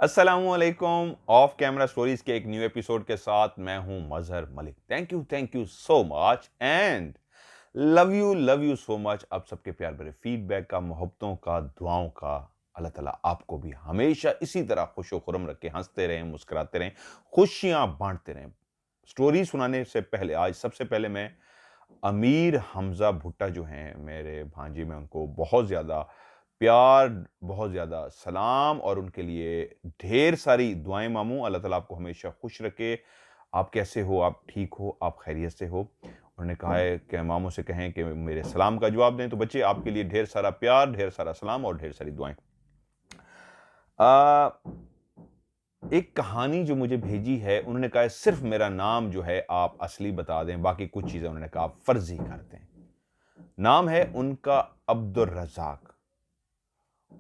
अस्सलामुअलैकुम। Of camera stories के एक न्यू एपिसोड के साथ मैं हूं Mazhar Malik. Thank you so much and love you so much. आप सबके प्यार भरे फीडबैक का, मोहब्बतों का, दुआओं का। अल्लाह ताला आपको भी हमेशा इसी तरह खुशो खुरम रखे, हंसते रहें, मुस्कुराते रहें, खुशियां बांटते रहें। स्टोरी सुनाने से पहले आज सबसे पहले मैं अमीर हमजा भुट्टा जो हैं मेरे भांजे, में उनको बहुत ज़्यादा प्यार, बहुत ज़्यादा सलाम और उनके लिए ढेर सारी दुआएं मामूं। अल्लाह ताला आपको हमेशा खुश रखे। आप कैसे हो? आप ठीक हो? आप खैरियत से हो? उन्होंने कहा है कि मामू से कहें कि मेरे सलाम का जवाब दें। तो बच्चे, आपके लिए ढेर सारा प्यार, ढेर सारा सलाम और ढेर सारी दुआएं। आ, एक कहानी जो मुझे भेजी है, उन्होंने कहा है सिर्फ मेरा नाम जो है आप असली बता दें, बाकी कुछ चीजें उन्होंने कहा आप फर्जी कर दें। नाम है उनका अब्दुल रज़ाक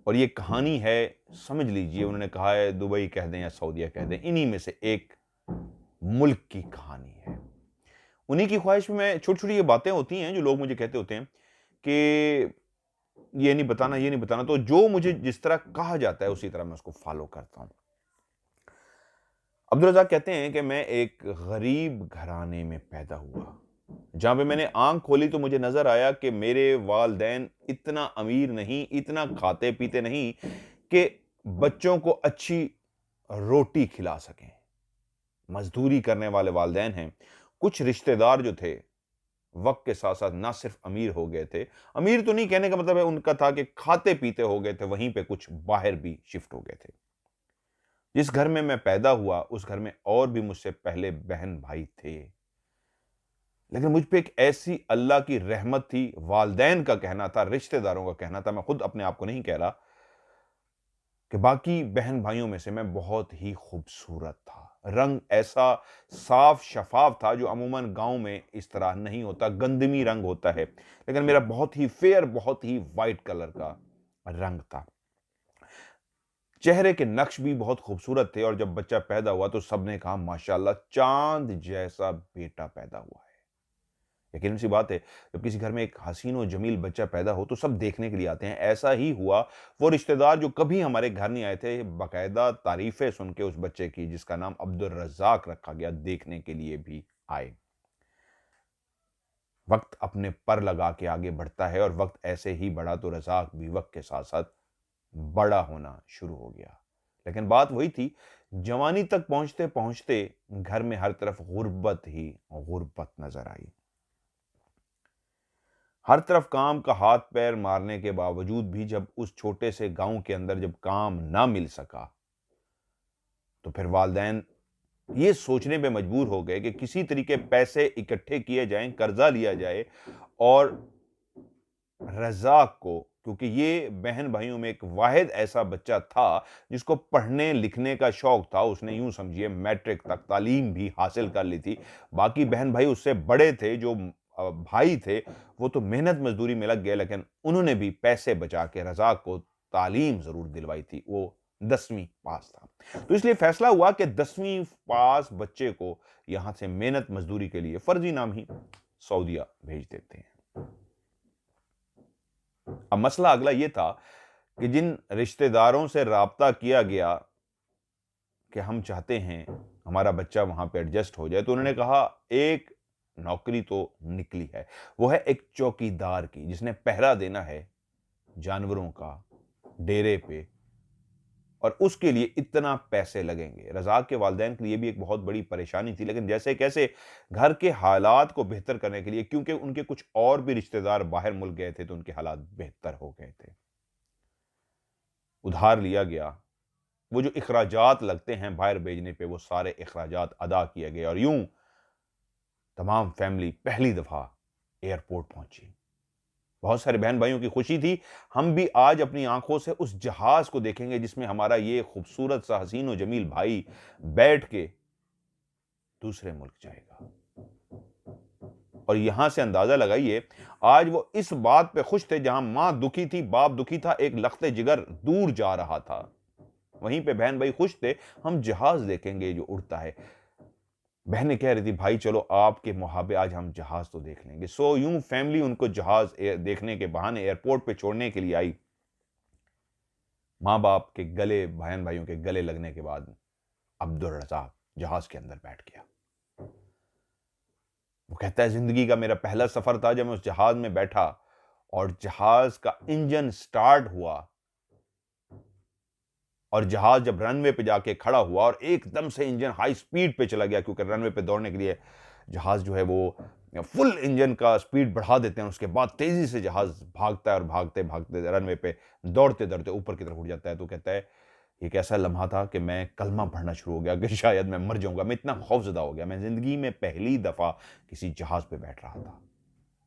और ये कहानी है, समझ लीजिए, उन्होंने कहा है दुबई कह दें या सऊदीया कह दें, इन्हीं में से एक मुल्क की कहानी है। उन्हीं की ख्वाहिश में छोटी छोटी ये बातें होती हैं जो लोग मुझे कहते होते हैं कि ये नहीं बताना, ये नहीं बताना, तो जो मुझे जिस तरह कहा जाता है उसी तरह मैं उसको फॉलो करता हूं। अब्दुल रज़ाक कहते हैं कि मैं एक गरीब घराने में पैदा हुआ, जहां पे मैंने आंख खोली तो मुझे नजर आया कि मेरे वालदैन इतना अमीर नहीं, इतना खाते पीते नहीं कि बच्चों को अच्छी रोटी खिला सकें। मजदूरी करने वाले वालदैन हैं। कुछ रिश्तेदार जो थे वक्त के साथ साथ ना सिर्फ अमीर हो गए थे, अमीर तो नहीं कहने का मतलब है उनका था कि खाते पीते हो गए थे, वहीं पे कुछ बाहर भी शिफ्ट हो गए थे। जिस घर में मैं पैदा हुआ उस घर में और भी मुझसे पहले बहन भाई थे, लेकिन मुझ पे एक ऐसी अल्लाह की रहमत थी, वालदैन का कहना था, रिश्तेदारों का कहना था, मैं खुद अपने आप को नहीं कह रहा, कि बाकी बहन भाइयों में से मैं बहुत ही खूबसूरत था। रंग ऐसा साफ शफाफ था जो अमूमन गांव में इस तरह नहीं होता, गंदमी रंग होता है, लेकिन मेरा बहुत ही फेयर, बहुत ही वाइट कलर का रंग था। चेहरे के नक्श भी बहुत खूबसूरत थे और जब बच्चा पैदा हुआ तो सबने कहा माशाल्लाह चांद जैसा बेटा पैदा हुआ है। यकीन सी बात है, जब किसी घर में एक हसीन और जमील बच्चा पैदा हो तो सब देखने के लिए आते हैं। ऐसा ही हुआ। वो रिश्तेदार जो कभी हमारे घर नहीं आए थे, बाकायदा तारीफें सुन के उस बच्चे की, जिसका नाम अब्दुल रज़ाक रखा गया, देखने के लिए भी आए। वक्त अपने पर लगा के आगे बढ़ता है और वक्त ऐसे ही बढ़ा तो रज़ाक भी वक्त के साथ साथ बड़ा होना शुरू हो गया। लेकिन बात वही थी, जवानी तक पहुंचते पहुंचते घर में हर तरफ गुर्बत ही गुर्बत नजर आई। हर तरफ काम का हाथ पैर मारने के बावजूद भी जब उस छोटे से गांव के अंदर जब काम ना मिल सका, तो फिर वालदैन ये सोचने पे मजबूर हो गए कि किसी तरीके पैसे इकट्ठे किए जाएं, कर्जा लिया जाए और रज़ाक को, क्योंकि ये बहन भाइयों में एक वाहिद ऐसा बच्चा था जिसको पढ़ने लिखने का शौक था, उसने यूं समझिए मैट्रिक तक तालीम भी हासिल कर ली थी। बाकी बहन भाई उससे बड़े थे, जो भाई थे वो तो मेहनत मजदूरी में लग गए, लेकिन उन्होंने भी पैसे बचा के रज़ाक को तालीम जरूर दिलवाई थी। वो 10वीं पास था, तो इसलिए फैसला हुआ कि 10वीं पास बच्चे को यहां से मेहनत मजदूरी के लिए फर्जी नाम ही सऊदीया भेज देते हैं। अब मसला अगला ये था कि जिन रिश्तेदारों से राब्ता किया गया कि हम चाहते हैं हमारा बच्चा वहां पे एडजस्ट हो जाए, तो उन्होंने कहा एक नौकरी तो निकली है, वो है एक चौकीदार की, जिसने पहरा देना है जानवरों का डेरे पे, और उसके लिए इतना पैसे लगेंगे। रज़ाक के वालिदैन के लिए भी एक बहुत बड़ी परेशानी थी, लेकिन जैसे कैसे घर के हालात को बेहतर करने के लिए, क्योंकि उनके कुछ और भी रिश्तेदार बाहर मुल्क गए थे तो उनके हालात बेहतर हो गए थे, उधार लिया गया। वो जो इखराजात लगते हैं बाहर भेजने पे, वो सारे इखराजात अदा किए गए और यूं तमाम फैमिली पहली दफा एयरपोर्ट पहुंची। बहुत सारे बहन भाइयों की खुशी थी। हम भी आज अपनी आंखों से उस जहाज को देखेंगे जिसमें हमारा ये खूबसूरत सा हसीन और जमील भाई बैठ के दूसरे मुल्क जाएगा। और यहां से अंदाजा लगाइए, आज वो इस बात पे खुश थे, जहां मां दुखी थी, बाप दुखी था, एक लख्ते जिगर दूर जा रहा था, वहीं पे बहन भाई खुश थे, हम जहाज देखेंगे जो उड़ता है। बहनें कह रही थी भाई चलो आपके मुहाबे आज हम जहाज तो देख लेंगे। सो यूं फैमिली उनको जहाज देखने के बहाने एयरपोर्ट पे छोड़ने के लिए आई। माँ बाप के गले, बहन भाइयों के गले लगने के बाद अब्दुल रज़ाक जहाज के अंदर बैठ गया। वो कहता है जिंदगी का मेरा पहला सफर था जब मैं उस जहाज में बैठा और जहाज का इंजन स्टार्ट हुआ और जहाज जब रनवे पे जाके खड़ा हुआ और एकदम से इंजन हाई स्पीड पे चला गया, क्योंकि रनवे पे दौड़ने के लिए जहाज जो है वो फुल इंजन का स्पीड बढ़ा देते हैं, उसके बाद तेजी से जहाज भागता है और भागते भागते रनवे पे दौड़ते दौड़ते ऊपर की तरफ उड़ जाता है। तो कहता है एक ऐसा लम्हा था कि मैं कलमा पढ़ना शुरू हो गया कि शायद मैं मर जाऊंगा, मैं इतना खौफजदा हो गया। मैं जिंदगी में पहली दफा किसी जहाज पे बैठ रहा था,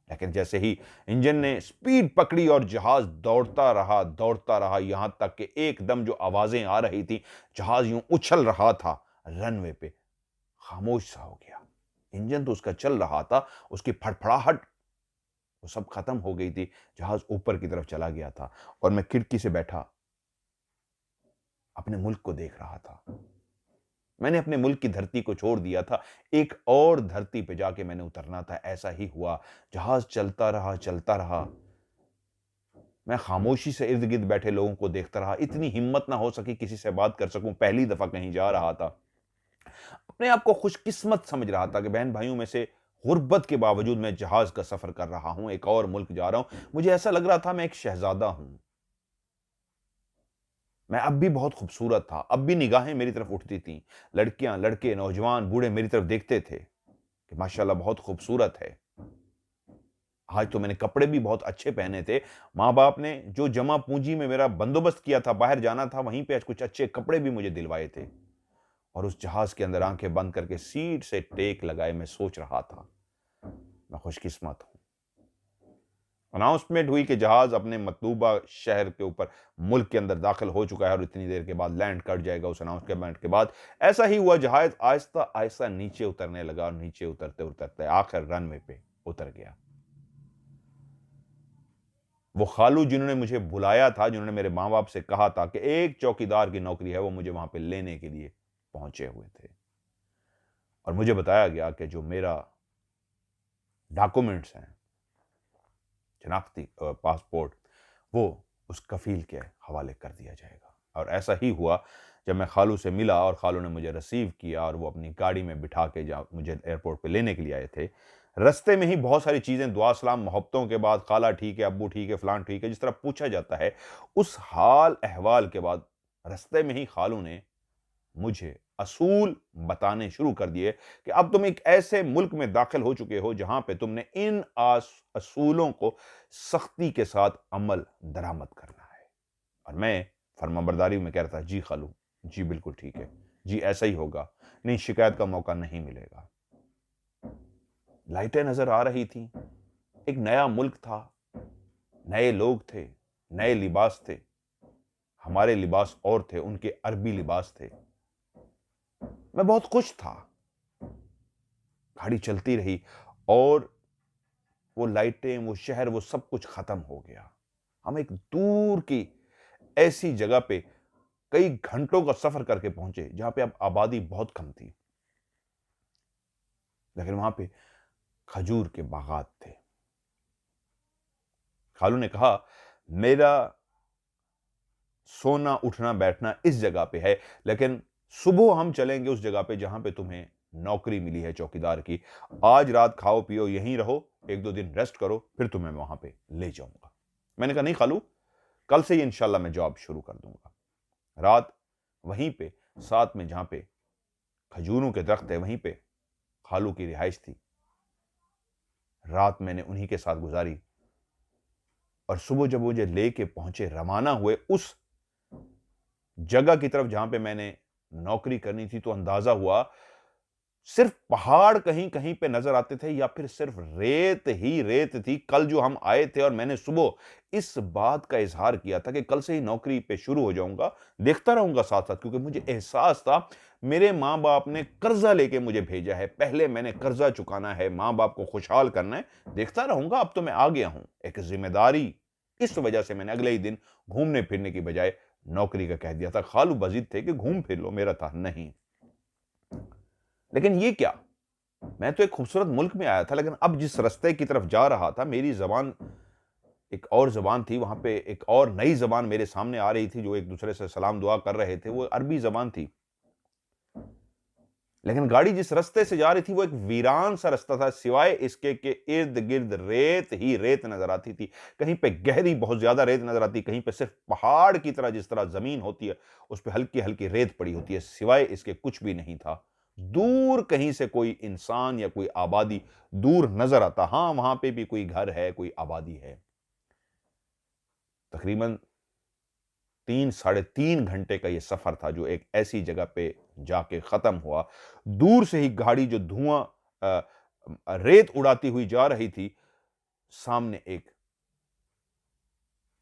लेकिन जैसे ही इंजन ने स्पीड पकड़ी और जहाज दौड़ता रहा यहां तक कि एकदम जो आवाजें आ रही थी, जहाज यूं उछल रहा था रनवे पे, खामोश सा हो गया। इंजन तो उसका चल रहा था, उसकी फड़फड़ाहट वो सब खत्म हो गई थी, जहाज ऊपर की तरफ चला गया था और मैं खिड़की से बैठा अपने मुल्क को देख रहा था। मैंने अपने मुल्क की धरती को छोड़ दिया था, एक और धरती पे जाके मैंने उतरना था। ऐसा ही हुआ, जहाज चलता रहा। मैं खामोशी से इर्द गिर्द बैठे लोगों को देखता रहा, इतनी हिम्मत ना हो सकी किसी से बात कर सकूं। पहली दफा कहीं जा रहा था, अपने आप को खुशकिस्मत समझ रहा था कि बहन भाइयों में से गुर्बत के बावजूद मैं जहाज का सफर कर रहा हूं, एक और मुल्क जा रहा हूं। मुझे ऐसा लग रहा था मैं एक शहजादा हूं। मैं अब भी बहुत खूबसूरत था, अब भी निगाहें मेरी तरफ उठती थीं। लड़कियां, लड़के, नौजवान, बूढ़े मेरी तरफ देखते थे कि माशाल्लाह बहुत खूबसूरत है। आज तो मैंने कपड़े भी बहुत अच्छे पहने थे। माँ-बाप ने जो जमा पूंजी में मेरा बंदोबस्त किया था, बाहर जाना था, वहीं पे आज कुछ अच्छे कपड़े भी मुझे दिलवाए थे। और उस जहाज के अंदर आंखें बंद करके सीट से टेक लगाए मैं सोच रहा था, मैं खुशकिस्मत हूं। अनाउंसमेंट हुई कि जहाज अपने मतलूबा शहर के ऊपर मुल्क के अंदर दाखिल हो चुका है और इतनी देर के बाद लैंड कर जाएगा। उस अनाउंसमेंट के बाद ऐसा ही हुआ, जहाज आहिस्ता आहिस्ता नीचे उतरने लगा और नीचे उतरते उतरते आखिर रनवे पे उतर गया। वो खालू जिन्होंने मुझे बुलाया था, जिन्होंने मेरे माँ बाप से कहा था कि एक चौकीदार की नौकरी है, वो मुझे वहां पे लेने के लिए पहुंचे हुए थे और मुझे बताया गया कि जो मेरा डॉक्यूमेंट्स हैं, शनाख्ती पासपोर्ट, वो उस कफील के हवाले कर दिया जाएगा। और ऐसा ही हुआ, जब मैं खालू से मिला और खालू ने मुझे रिसीव किया और वो अपनी गाड़ी में बिठा के जहाँ मुझे एयरपोर्ट पे लेने के लिए आए थे, रास्ते में ही बहुत सारी चीज़ें, दुआ सलाम मोहब्बतों के बाद, खाला ठीक है, अब्बू ठीक है, फलान ठीक है, जिस तरह पूछा जाता है, उस हाल अहवाल के बाद रास्ते में ही खालू ने मुझे असूल बताने शुरू कर दिए कि अब तुम एक ऐसे मुल्क में दाखिल हो चुके हो जहां पे तुमने इन असूलों को सख्ती के साथ अमल दरामद करना है। और मैं फर्माबरदारी में कह रहा था, जी खालू, जी बिल्कुल ठीक है, जी ऐसा ही होगा, नहीं शिकायत का मौका नहीं मिलेगा। लाइटें नजर आ रही थी, एक नया मुल्क था, नए लोग थे, नए लिबास थे। हमारे लिबास और थे, उनके अरबी लिबास थे। मैं बहुत खुश था। गाड़ी चलती रही और वो लाइटें, वो शहर, वो सब कुछ खत्म हो गया। हम एक दूर की ऐसी जगह पे कई घंटों का सफर करके पहुंचे जहां पे अब आबादी बहुत कम थी, लेकिन वहां पे खजूर के बागात थे। खालू ने कहा, मेरा सोना उठना बैठना इस जगह पे है, लेकिन सुबह हम चलेंगे उस जगह पे जहां पे तुम्हें नौकरी मिली है चौकीदार की। आज रात खाओ पियो यहीं रहो, एक दो दिन रेस्ट करो, फिर तुम्हें वहां पे ले जाऊंगा। मैंने कहा नहीं खालू, कल से ही इंशाल्लाह मैं जॉब शुरू कर दूंगा। रात वहीं पे साथ में जहां पे खजूरों के दरख्त है, वहीं पे खालू की रिहाइश थी। रात मैंने उन्हीं के साथ गुजारी और सुबह जब मुझे लेके पहुंचे, रवाना हुए उस जगह की तरफ जहां पे मैंने नौकरी करनी थी, तो अंदाजा हुआ सिर्फ पहाड़ कहीं कहीं पे नजर आते थे या फिर सिर्फ रेत ही रेत थी। कल जो हम आए थे और मैंने सुबह इस बात का इजहार किया था कि कल से ही नौकरी पे शुरू हो जाऊंगा, देखता रहूंगा साथ साथ, क्योंकि मुझे एहसास था मेरे माँ बाप ने कर्जा लेके मुझे भेजा है, पहले मैंने कर्जा चुकाना है, माँ बाप को खुशहाल करना है। देखता रहूंगा, अब तो मैं आ गया हूं, एक जिम्मेदारी। इस वजह से मैंने अगले ही दिन घूमने फिरने की बजाय नौकरी का कह दिया था। खालू बजीद थे कि घूम फिर लो, मेरा था नहीं। लेकिन ये क्या, मैं तो एक खूबसूरत मुल्क में आया था, लेकिन अब जिस रास्ते की तरफ जा रहा था, मेरी जबान एक और ज़बान थी, वहाँ पे एक और नई ज़बान मेरे सामने आ रही थी, जो एक-दूसरे से सलाम दुआ कर रहे थे, वो अरबी ज़बान थी। लेकिन गाड़ी जिस रास्ते से जा रही थी, वो एक वीरान सा रास्ता था, सिवाय इसके कि इर्द-गिर्द रेत ही रेत नज़र आती थी। कहीं पे गहरी बहुत ज़्यादा रेत नज़र आती, कहीं पे सिर्फ़ पहाड़ की तरह जिस तरह ज़मीन होती है, उस पे हल्की-हल्की रेत पड़ी होती है, सिवाय इसके कुछ भी नहीं था। दूर कहीं से कोई इंसान या कोई आबादी दूर नज़र आता। हाँ, वहाँ पे भी कोई घर है, कोई आबादी है। तकरीबन 3 साढ़े 3 घंटे का ये सफ़र था, जो एक ऐसी जगह पे जाके ख़त्म हुआ। दूर से ही गाड़ी जो धुआँ रेत उड़ाती हुई जा रही थी, सामने एक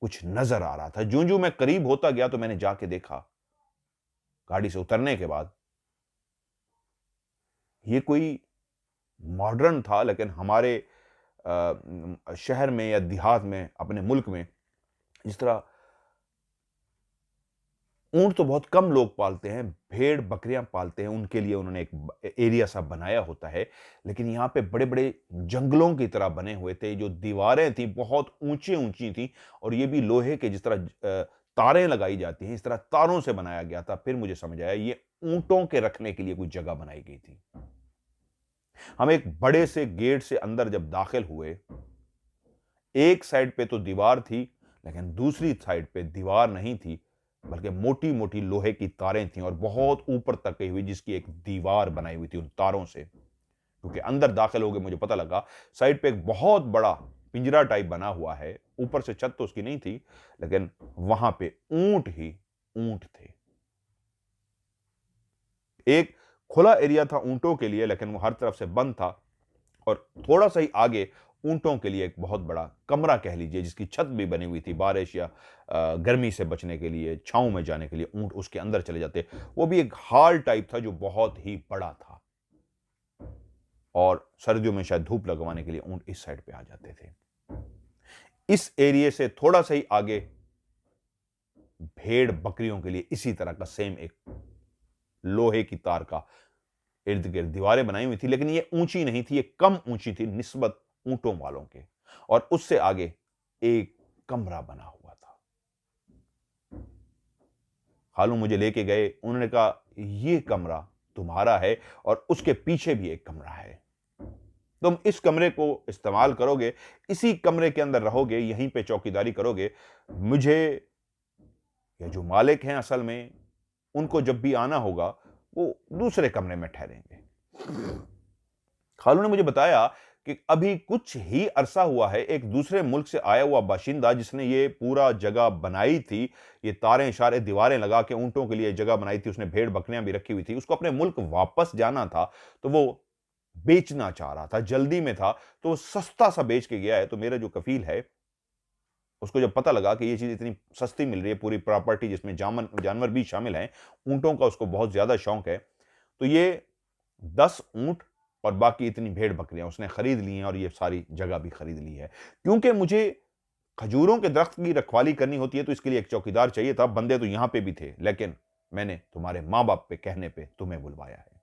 कुछ नज़र आ रहा था। ज्यों-ज्यों मैं करीब होता गया तो मैंने जाके देखा, गाड़ी से उतरने के बाद, ये कोई मॉडर्न था, लेकिन हमारे शहर में या देहात में, अपने मुल्क में जिस तरह ऊँट तो बहुत कम लोग पालते हैं, भेड़-बकरियाँ पालते हैं, उनके लिए उन्होंने एक एरिया सा बनाया होता है। लेकिन यहाँ पे बड़े-बड़े जंगलों की तरह बने हुए थे, जो दीवारें थी बहुत ऊँची-ऊँची थी और ये भी लोहे के जिस तरह तारें लगाई जाती हैं, इस तरह तारों से बनाया गया था। फिर मुझे समझ आया ये ऊँटों के रखने के लिए कोई जगह बनाई गई थी। हम एक बड़े से गेट से अंदर जब दाखिल हुए, एक साइड पे तो दीवार थी, लेकिन दूसरी साइड पे दीवार नहीं थी, बल्कि मोटी-मोटी लोहे की तारें थीं और बहुत ऊपर तक गई हुई, जिसकी एक दीवार बनाई हुई थी उन तारों से। क्योंकि अंदर दाखिल हो गए मुझे पता लगा, साइड पे एक बहुत बड़ा पिंजरा टाइप बना हुआ है। ऊपर से छत तो उसकी नहीं थी, लेकिन वहां पे ऊंट ही ऊंट थे। एक खुला एरिया था ऊंटों के लिए, लेकिन वो हर तरफ से बंद था और थोड़ा सा ही आगे ऊंटों के लिए एक बहुत बड़ा कमरा कह लीजिए, जिसकी छत भी बनी हुई थी, बारिश या गर्मी से बचने के लिए, छांव में जाने के लिए ऊंट उसके अंदर चले जाते। वो भी एक हाल टाइप था जो बहुत ही बड़ा था और सर्दियों में शायद धूप लगवाने के लिए ऊंट इस साइड पे आ जाते थे। इस एरिया से थोड़ा सा ही आगे भेड़ बकरियों के लिए इसी तरह का सेम एक लोहे की तार का इर्द गिर्द दीवारें बनाई हुई थी, लेकिन ये ऊंची नहीं थी, ये कम ऊंची थी निस्बत ऊंटों वालों के। और उससे आगे एक कमरा बना हुआ था। खालू मुझे लेके गए, उन्होंने कहा ये कमरा तुम्हारा है और उसके पीछे भी एक कमरा है, तुम इस कमरे को इस्तेमाल करोगे, इसी कमरे के अंदर रहोगे, यहीं पे चौकीदारी करोगे। मुझे, ये जो मालिक हैं असल में, उनको जब भी आना होगा वो दूसरे कमरे में ठहरेंगे। खालू ने मुझे बताया कि अभी कुछ ही अरसा हुआ है, एक दूसरे मुल्क से आया हुआ बाशिंदा जिसने ये पूरा जगह बनाई थी, ये तारें इशारे दीवारें लगा के ऊंटों के लिए जगह बनाई थी, उसने भेड़ बकरियां भी रखी हुई थी, उसको अपने मुल्क वापस जाना था, तो वो बेचना चाह रहा था, जल्दी में था, तो वो सस्ता सा बेच के गया है। तो मेरा जो कफील है, उसको जब पता लगा कि ये चीज़ इतनी सस्ती मिल रही है, पूरी प्रॉपर्टी जिसमें जानवर भी शामिल हैं, ऊँटों का उसको बहुत ज़्यादा शौक है, तो ये 10 ऊँट और बाकी इतनी भेड़-बकरियाँ उसने खरीद ली हैं और ये सारी जगह भी खरीद ली है। क्योंकि मुझे खजूरों के दरख्त की रखवाली करनी होती है, तो इसके लिए एक चौकीदार चाहिए था, बंदे तो यहाँ पे भी थे, लेकिन मैंने तुम्हारे माँ-बाप के कहने पे तुम्हें बुलवाया है।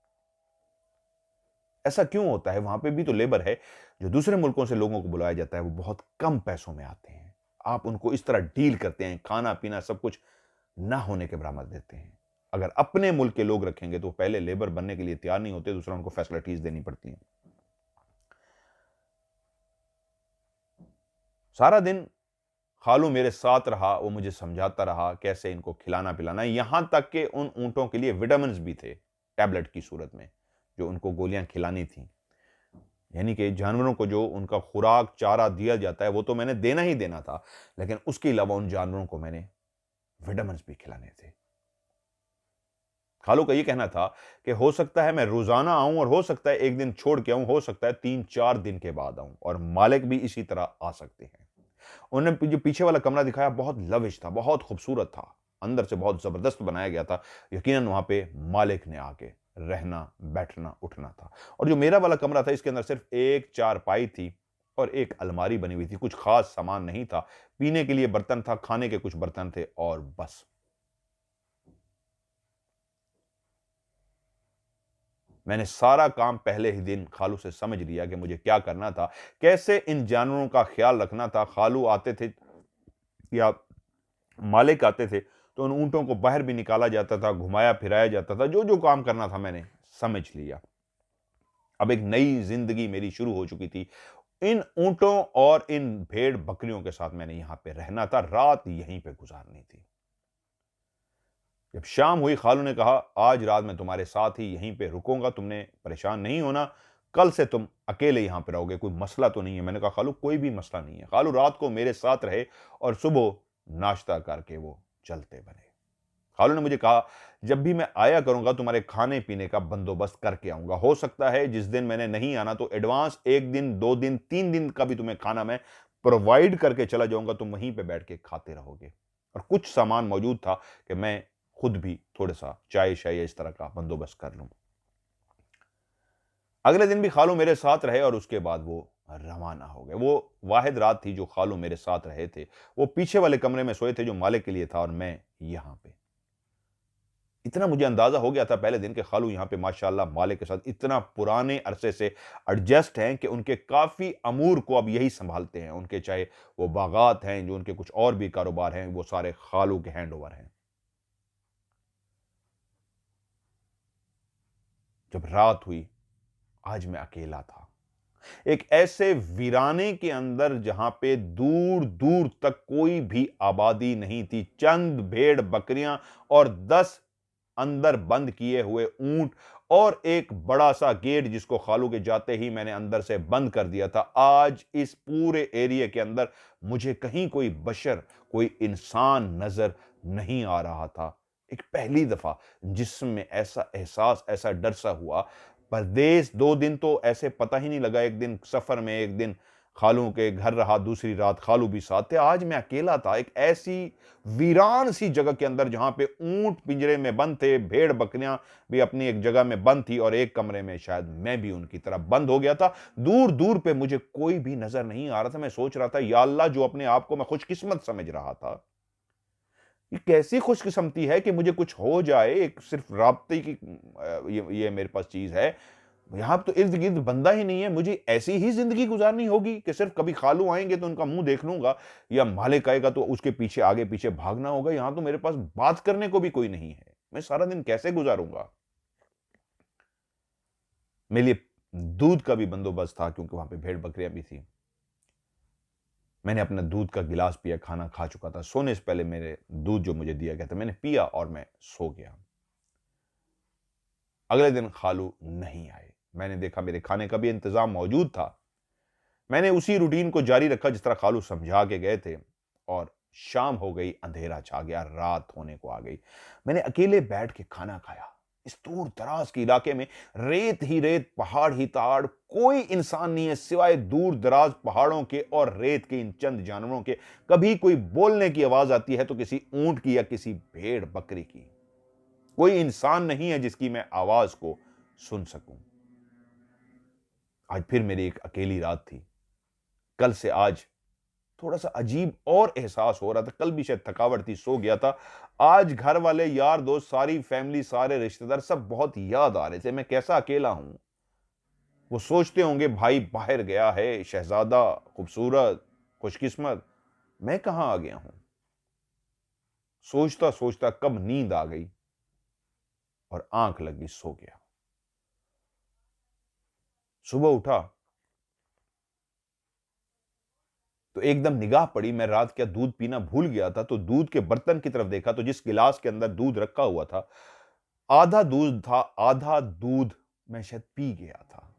ऐसा क्यों होता है? वहाँ पे भी तो लेबर है। जो दूसरे मुल्कों से लोगों को बुलाया जाता है, वो बहुत कम पैसों में आते हैं। आप उनको इस तरह डील करते हैं, खाना-पीना सब कुछ ना होने के बराबर देते हैं। अगर अपने मुल्क के लोग रखेंगे, तो पहले लेबर बनने के लिए तैयार नहीं होते, दूसरा उनको फैसिलिटीज़ देनी पड़ती हैं। सारा दिन खालू मेरे साथ रहा, वो मुझे समझाता रहा कैसे इनको खिलाना-पिलाना है, यहाँ तक कि उन ऊँटों के लिए विटामिन्स भी थे, टैबलेट की सूरत में, जो उनको गोलियाँ खिलानी थीं। यानी कि जानवरों को जो उनका खुराक, चारा दिया जाता है, वो तो मैंने देना ही देना था, लेकिन उसके अलावा उन जानवरों को मैंने विटामिन्स भी खिलाने थे। खालू का ये कहना था कि हो सकता है मैं रोज़ाना आऊँ और हो सकता है 1 दिन छोड़ के आऊँ, हो सकता है 3-4 दिन के बाद आऊँ और मालिक भी इसी तरह आ सकते हैं। उन्होंने जो पीछे वाला कमरा दिखाया बहुत लविश था, बहुत खूबसूरत था। अंदर से बहुत ज़बरदस्त बनाया गया था। यकीनन वहाँ पे मालिक ने आके रहना, बैठना, उठना था। और जो मेरा वाला कमरा था, इसके अंदर सिर्फ़ एक चारपाई थी और एक अलमारी बनी हुई थी। कुछ ख़ास सामान नहीं था। पीने के लिए बर्तन था, खाने के कुछ बर्तन थे और बस। मैंने सारा काम पहले ही दिन खालू से समझ लिया कि मुझे क्या करना था, कैसे इन जानवरों का ख्याल रखना था। खालू आते थे या मालिक आते थे, तो उन ऊँटों को बाहर भी निकाला जाता था, घुमाया-फिराया जाता था, जो-जो काम करना था मैंने समझ लिया। अब एक नई ज़िंदगी मेरी शुरू हो चुकी थी। इन ऊँटों और इन भेड़-बकरियों के साथ मैंने यहाँ पे रहना था, रात यहीं पे गुज़ारनी थी। जब शाम हुई, खालू ने कहा, "आज रात मैं तुम्हारे साथ ही यहीं पे रुकूँगा, तुमने परेशान नहीं होना। कल से तुम अकेले यहाँ पे रहोगे, कोई मसला तो नहीं है?" मैंने कहा, "खालू, कोई भी मसला नहीं है।" खालू रात को मेरे साथ रहे और सुबह नाश्ता करके वो चलते बने। खालू ने मुझे कहा, "जब भी मैं आया करूँगा, तुम्हारे खाने-पीने का बंदोबस्त करके आऊँगा। हो सकता है जिस दिन मैंने नहीं आना तो एडवांस 1 दिन, 2 दिन, 3 दिन का भी तुम्हें खाना मैं प्रोवाइड करके चला जाऊँगा, तुम वहीं पे बैठ के खाते रहोगे।" और कुछ सामान मौजूद था कि मैं खुद भी थोड़ा-सा चाय-शाय इस तरह का बंदोबस्त कर लूँ। अगले दिन भी खालू मेरे साथ रहे और उसके बाद वो रवाना हो गए। वो वाहिद रात थी जो खालू मेरे साथ रहे थे। वो पीछे वाले कमरे में सोए थे जो मालिक के लिए था और मैं यहाँ पे। इतना मुझे अंदाज़ा हो गया था पहले दिन कि खालू यहाँ पे माशाअल्लाह मालिक के साथ इतना पुराने अरसे से एडजस्ट हैं कि उनके काफ़ी अमूर को अब यही सँभालते हैं। उनके चाहे वो बागात हैं, जो उनके कुछ और भी कारोबार हैं, वो सारे खालू के हैंडओवर हैं। जब रात हुई, आज मैं अकेला था। एक ऐसे वीराने के अंदर जहां पे दूर दूर तक कोई भी आबादी नहीं थी। चंद भेड़ बकरियां और 10 अंदर बंद किए हुए ऊंट और एक बड़ा सा गेट जिसको खालू के जाते ही मैंने अंदर से बंद कर दिया था। आज इस पूरे एरिया के अंदर मुझे कहीं कोई बशर, कोई इंसान नजर नहीं आ रहा था। एक पहली दफा जिसमें ऐसा एहसास, ऐसा डर सा हुआ। परदेस 2 दिन तो ऐसे पता ही नहीं लगा। एक दिन सफर में, एक दिन खालू के घर रहा, दूसरी रात खालू भी साथ थे। आज मैं अकेला था एक ऐसी वीरान सी जगह के अंदर जहां पे ऊंट पिंजरे में बंद थे, भेड़ बकरियां भी अपनी एक जगह में बंद थी और एक कमरे में शायद मैं भी उनकी तरह बंद हो गया था। दूर दूर पे मुझे कोई भी नजर नहीं आ रहा था। मैं सोच रहा था, या अल्लाह, जो अपने आप को मैं खुशकिस्मत समझ रहा था, ये कैसी खुशकिस्मती है कि मुझे कुछ हो जाए। एक सिर्फ राब्ते की ये मेरे पास चीज है। यहाँ तो इर्द-गिर्द बंदा ही नहीं है। मुझे ऐसी ही ज़िंदगी गुज़ारनी होगी कि सिर्फ़ कभी खालू आएँगे तो उनका मुँह देख लूँगा या मालिक आएगा तो उसके पीछे आगे-पीछे भागना होगा। यहाँ तो मेरे पास बात करने को भी कोई नहीं है। मैं सारा दिन कैसे गुज़ारूँगा? मेरे लिए दूध का भी बंदोबस्त था क्योंकि वहाँ पे भेड़-बकरियाँ भी थी। मैंने अपना दूध का गिलास पिया, खाना खा चुका था। सोने से पहले मेरे दूध जो मुझे दिया गया था, मैंने पिया और मैं सो गया। अगले दिन खालू नहीं आए। मैंने देखा मेरे खाने का भी इंतज़ाम मौजूद था। मैंने उसी रूटीन को जारी रखा जिस तरह खालू समझा के गए थे और शाम हो गई, अंधेरा छा गया, रात होने को आ गई। मैंने अकेले बैठ के खाना खाया। इस दूर-दराज के इलाके में रेत ही रेत, पहाड़ ही पहाड़, कोई इंसान नहीं है सिवाय दूर-दराज पहाड़ों के और रेत के इन चंद जानवरों के। कभी कोई बोलने की आवाज़ आती है तो किसी ऊँट की या किसी भेड़-बकरी की। कोई इंसान नहीं है जिसकी मैं आवाज़ को सुन सकूँ। आज फिर मेरी एक अकेली रात थी। कल से आज थोड़ा-सा अजीब और एहसास हो रहा था। कल भी शायद थकावट थी, सो गया था। आज घर वाले, यार दोस्त, सारी फैमिली, सारे रिश्तेदार सब बहुत याद आ रहे थे। मैं कैसा अकेला हूँ। वो सोचते होंगे भाई बाहर गया है, शहज़ादा, खूबसूरत, खुशकिस्मत। मैं कहाँ आ गया हूँ? सोचता-सोचता कब नींद आ गई और आँख लगी, सो गया। सुबह उठा तो एकदम निगाह पड़ी। मैं रात क्या दूध पीना भूल गया था, तो दूध के बर्तन की तरफ देखा तो जिस गिलास के अंदर दूध रखा हुआ था, आधा दूध था, आधा दूध मैं शायद पी गया था।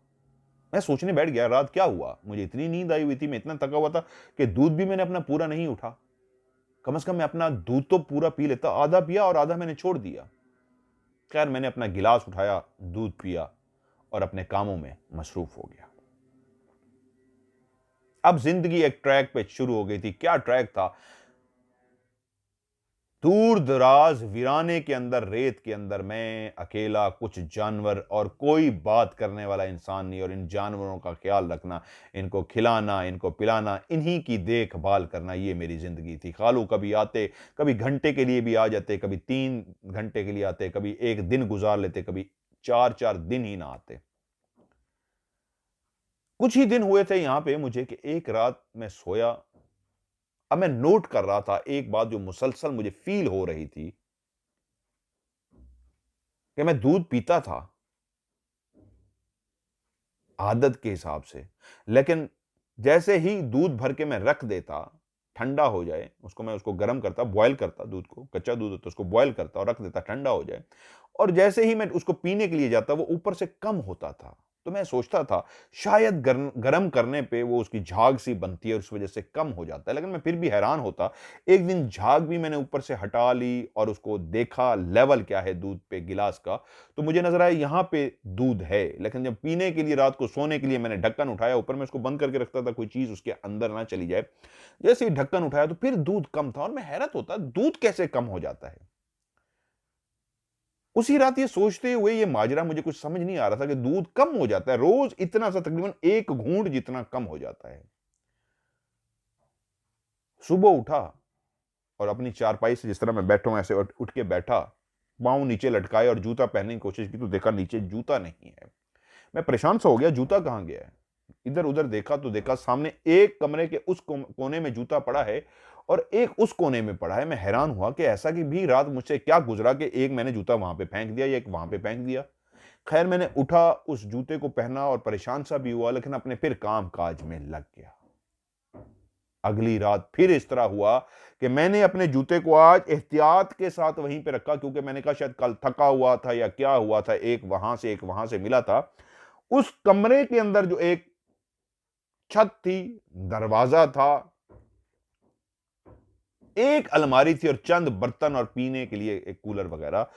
मैं सोचने बैठ गया, रात क्या हुआ? मुझे इतनी नींद आई हुई थी, मैं इतना थका हुआ था कि दूध भी मैंने अपना पूरा नहीं उठा। कम से कम मैं अपना दूध तो पूरा पी लेता। आधा पिया और आधा मैंने छोड़ दिया। खैर, मैंने अपना गिलास उठाया, दूध पिया और अपने कामों में मसरूफ हो गया। अब जिंदगी एक ट्रैक पे शुरू हो गई थी। क्या ट्रैक था? दूर दराज वीराने के अंदर, रेत के अंदर, मैं अकेला, कुछ जानवर और कोई बात करने वाला इंसान नहीं। और इन जानवरों का ख्याल रखना, इनको खिलाना, इनको पिलाना, इन्हीं की देखभाल करना, ये मेरी जिंदगी थी। खालू कभी आते, कभी घंटे के लिए भी आ जाते, कभी 3 घंटे के लिए आते, कभी एक दिन गुजार लेते, कभी 4-4 दिन ही ना आते। कुछ ही दिन हुए थे यहां पे मुझे कि एक रात मैं सोया। अब मैं नोट कर रहा था एक बात जो मुसलसल मुझे फील हो रही थी कि मैं दूध पीता था आदत के हिसाब से, लेकिन जैसे ही दूध भर के मैं रख देता, ठंडा हो जाए, मैं उसको गर्म करता, बॉयल करता दूध को, कच्चा दूध होता है उसको बॉयल करता और रख देता ठंडा हो जाए, और जैसे ही मैं उसको पीने के लिए जाता, वो ऊपर से कम होता था। तो मैं सोचता था शायद गरम करने पे वो उसकी झाग सी बनती है और उस वजह से कम हो जाता है, लेकिन मैं फिर भी हैरान होता। एक दिन झाग भी मैंने ऊपर से हटा ली और उसको देखा लेवल क्या है दूध पे गिलास का, तो मुझे नजर आया यहाँ पे दूध है, लेकिन जब पीने के लिए रात को सोने के लिए मैंने ढक्कन उठाया, ऊपर में उसको बंद करके रखता था कोई चीज उसके अंदर ना चली जाए, जैसे ही ढक्कन उठाया तो फिर दूध कम था और मैं हैरत होता दूध कैसे कम हो जाता है। उसी रात ये सोचते हुए ये माजरा मुझे कुछ समझ नहीं आ रहा था कि दूध कम हो जाता है रोज इतना सा, तकरीबन 1 घूंट जितना कम हो जाता है। सुबह उठा और अपनी चारपाई से जिस तरह मैं बैठा हूं ऐसे उठ के बैठा, पांव नीचे लटकाए और जूता पहनने की कोशिश की तो देखा नीचे जूता नहीं है। मैं परेशान सा हो गया, जूता कहां गया है? इधर उधर देखा तो देखा सामने एक कमरे के उस कोने में जूता पड़ा है और एक उस कोने में पड़ा है। मैं हैरान हुआ कि ऐसा कि भी रात मुझसे क्या गुजरा कि एक मैंने जूता वहां पे फेंक दिया या एक वहां पे फेंक दिया। खैर मैंने उठा, उस जूते को पहना और परेशान सा भी हुआ, लेकिन अपने फिर काम काज में लग गया। अगली रात फिर इस तरह हुआ कि मैंने अपने जूते को आज एहतियात के साथ वहीं पे रखा, क्योंकि मैंने कहा शायद कल थका हुआ था या क्या हुआ था, एक वहां से मिला था। उस कमरे के अंदर जो एक छत थी, दरवाजा था, एक अलमारी थी और चंद बर्तन और पीने के लिए एक कूलर वगैरह।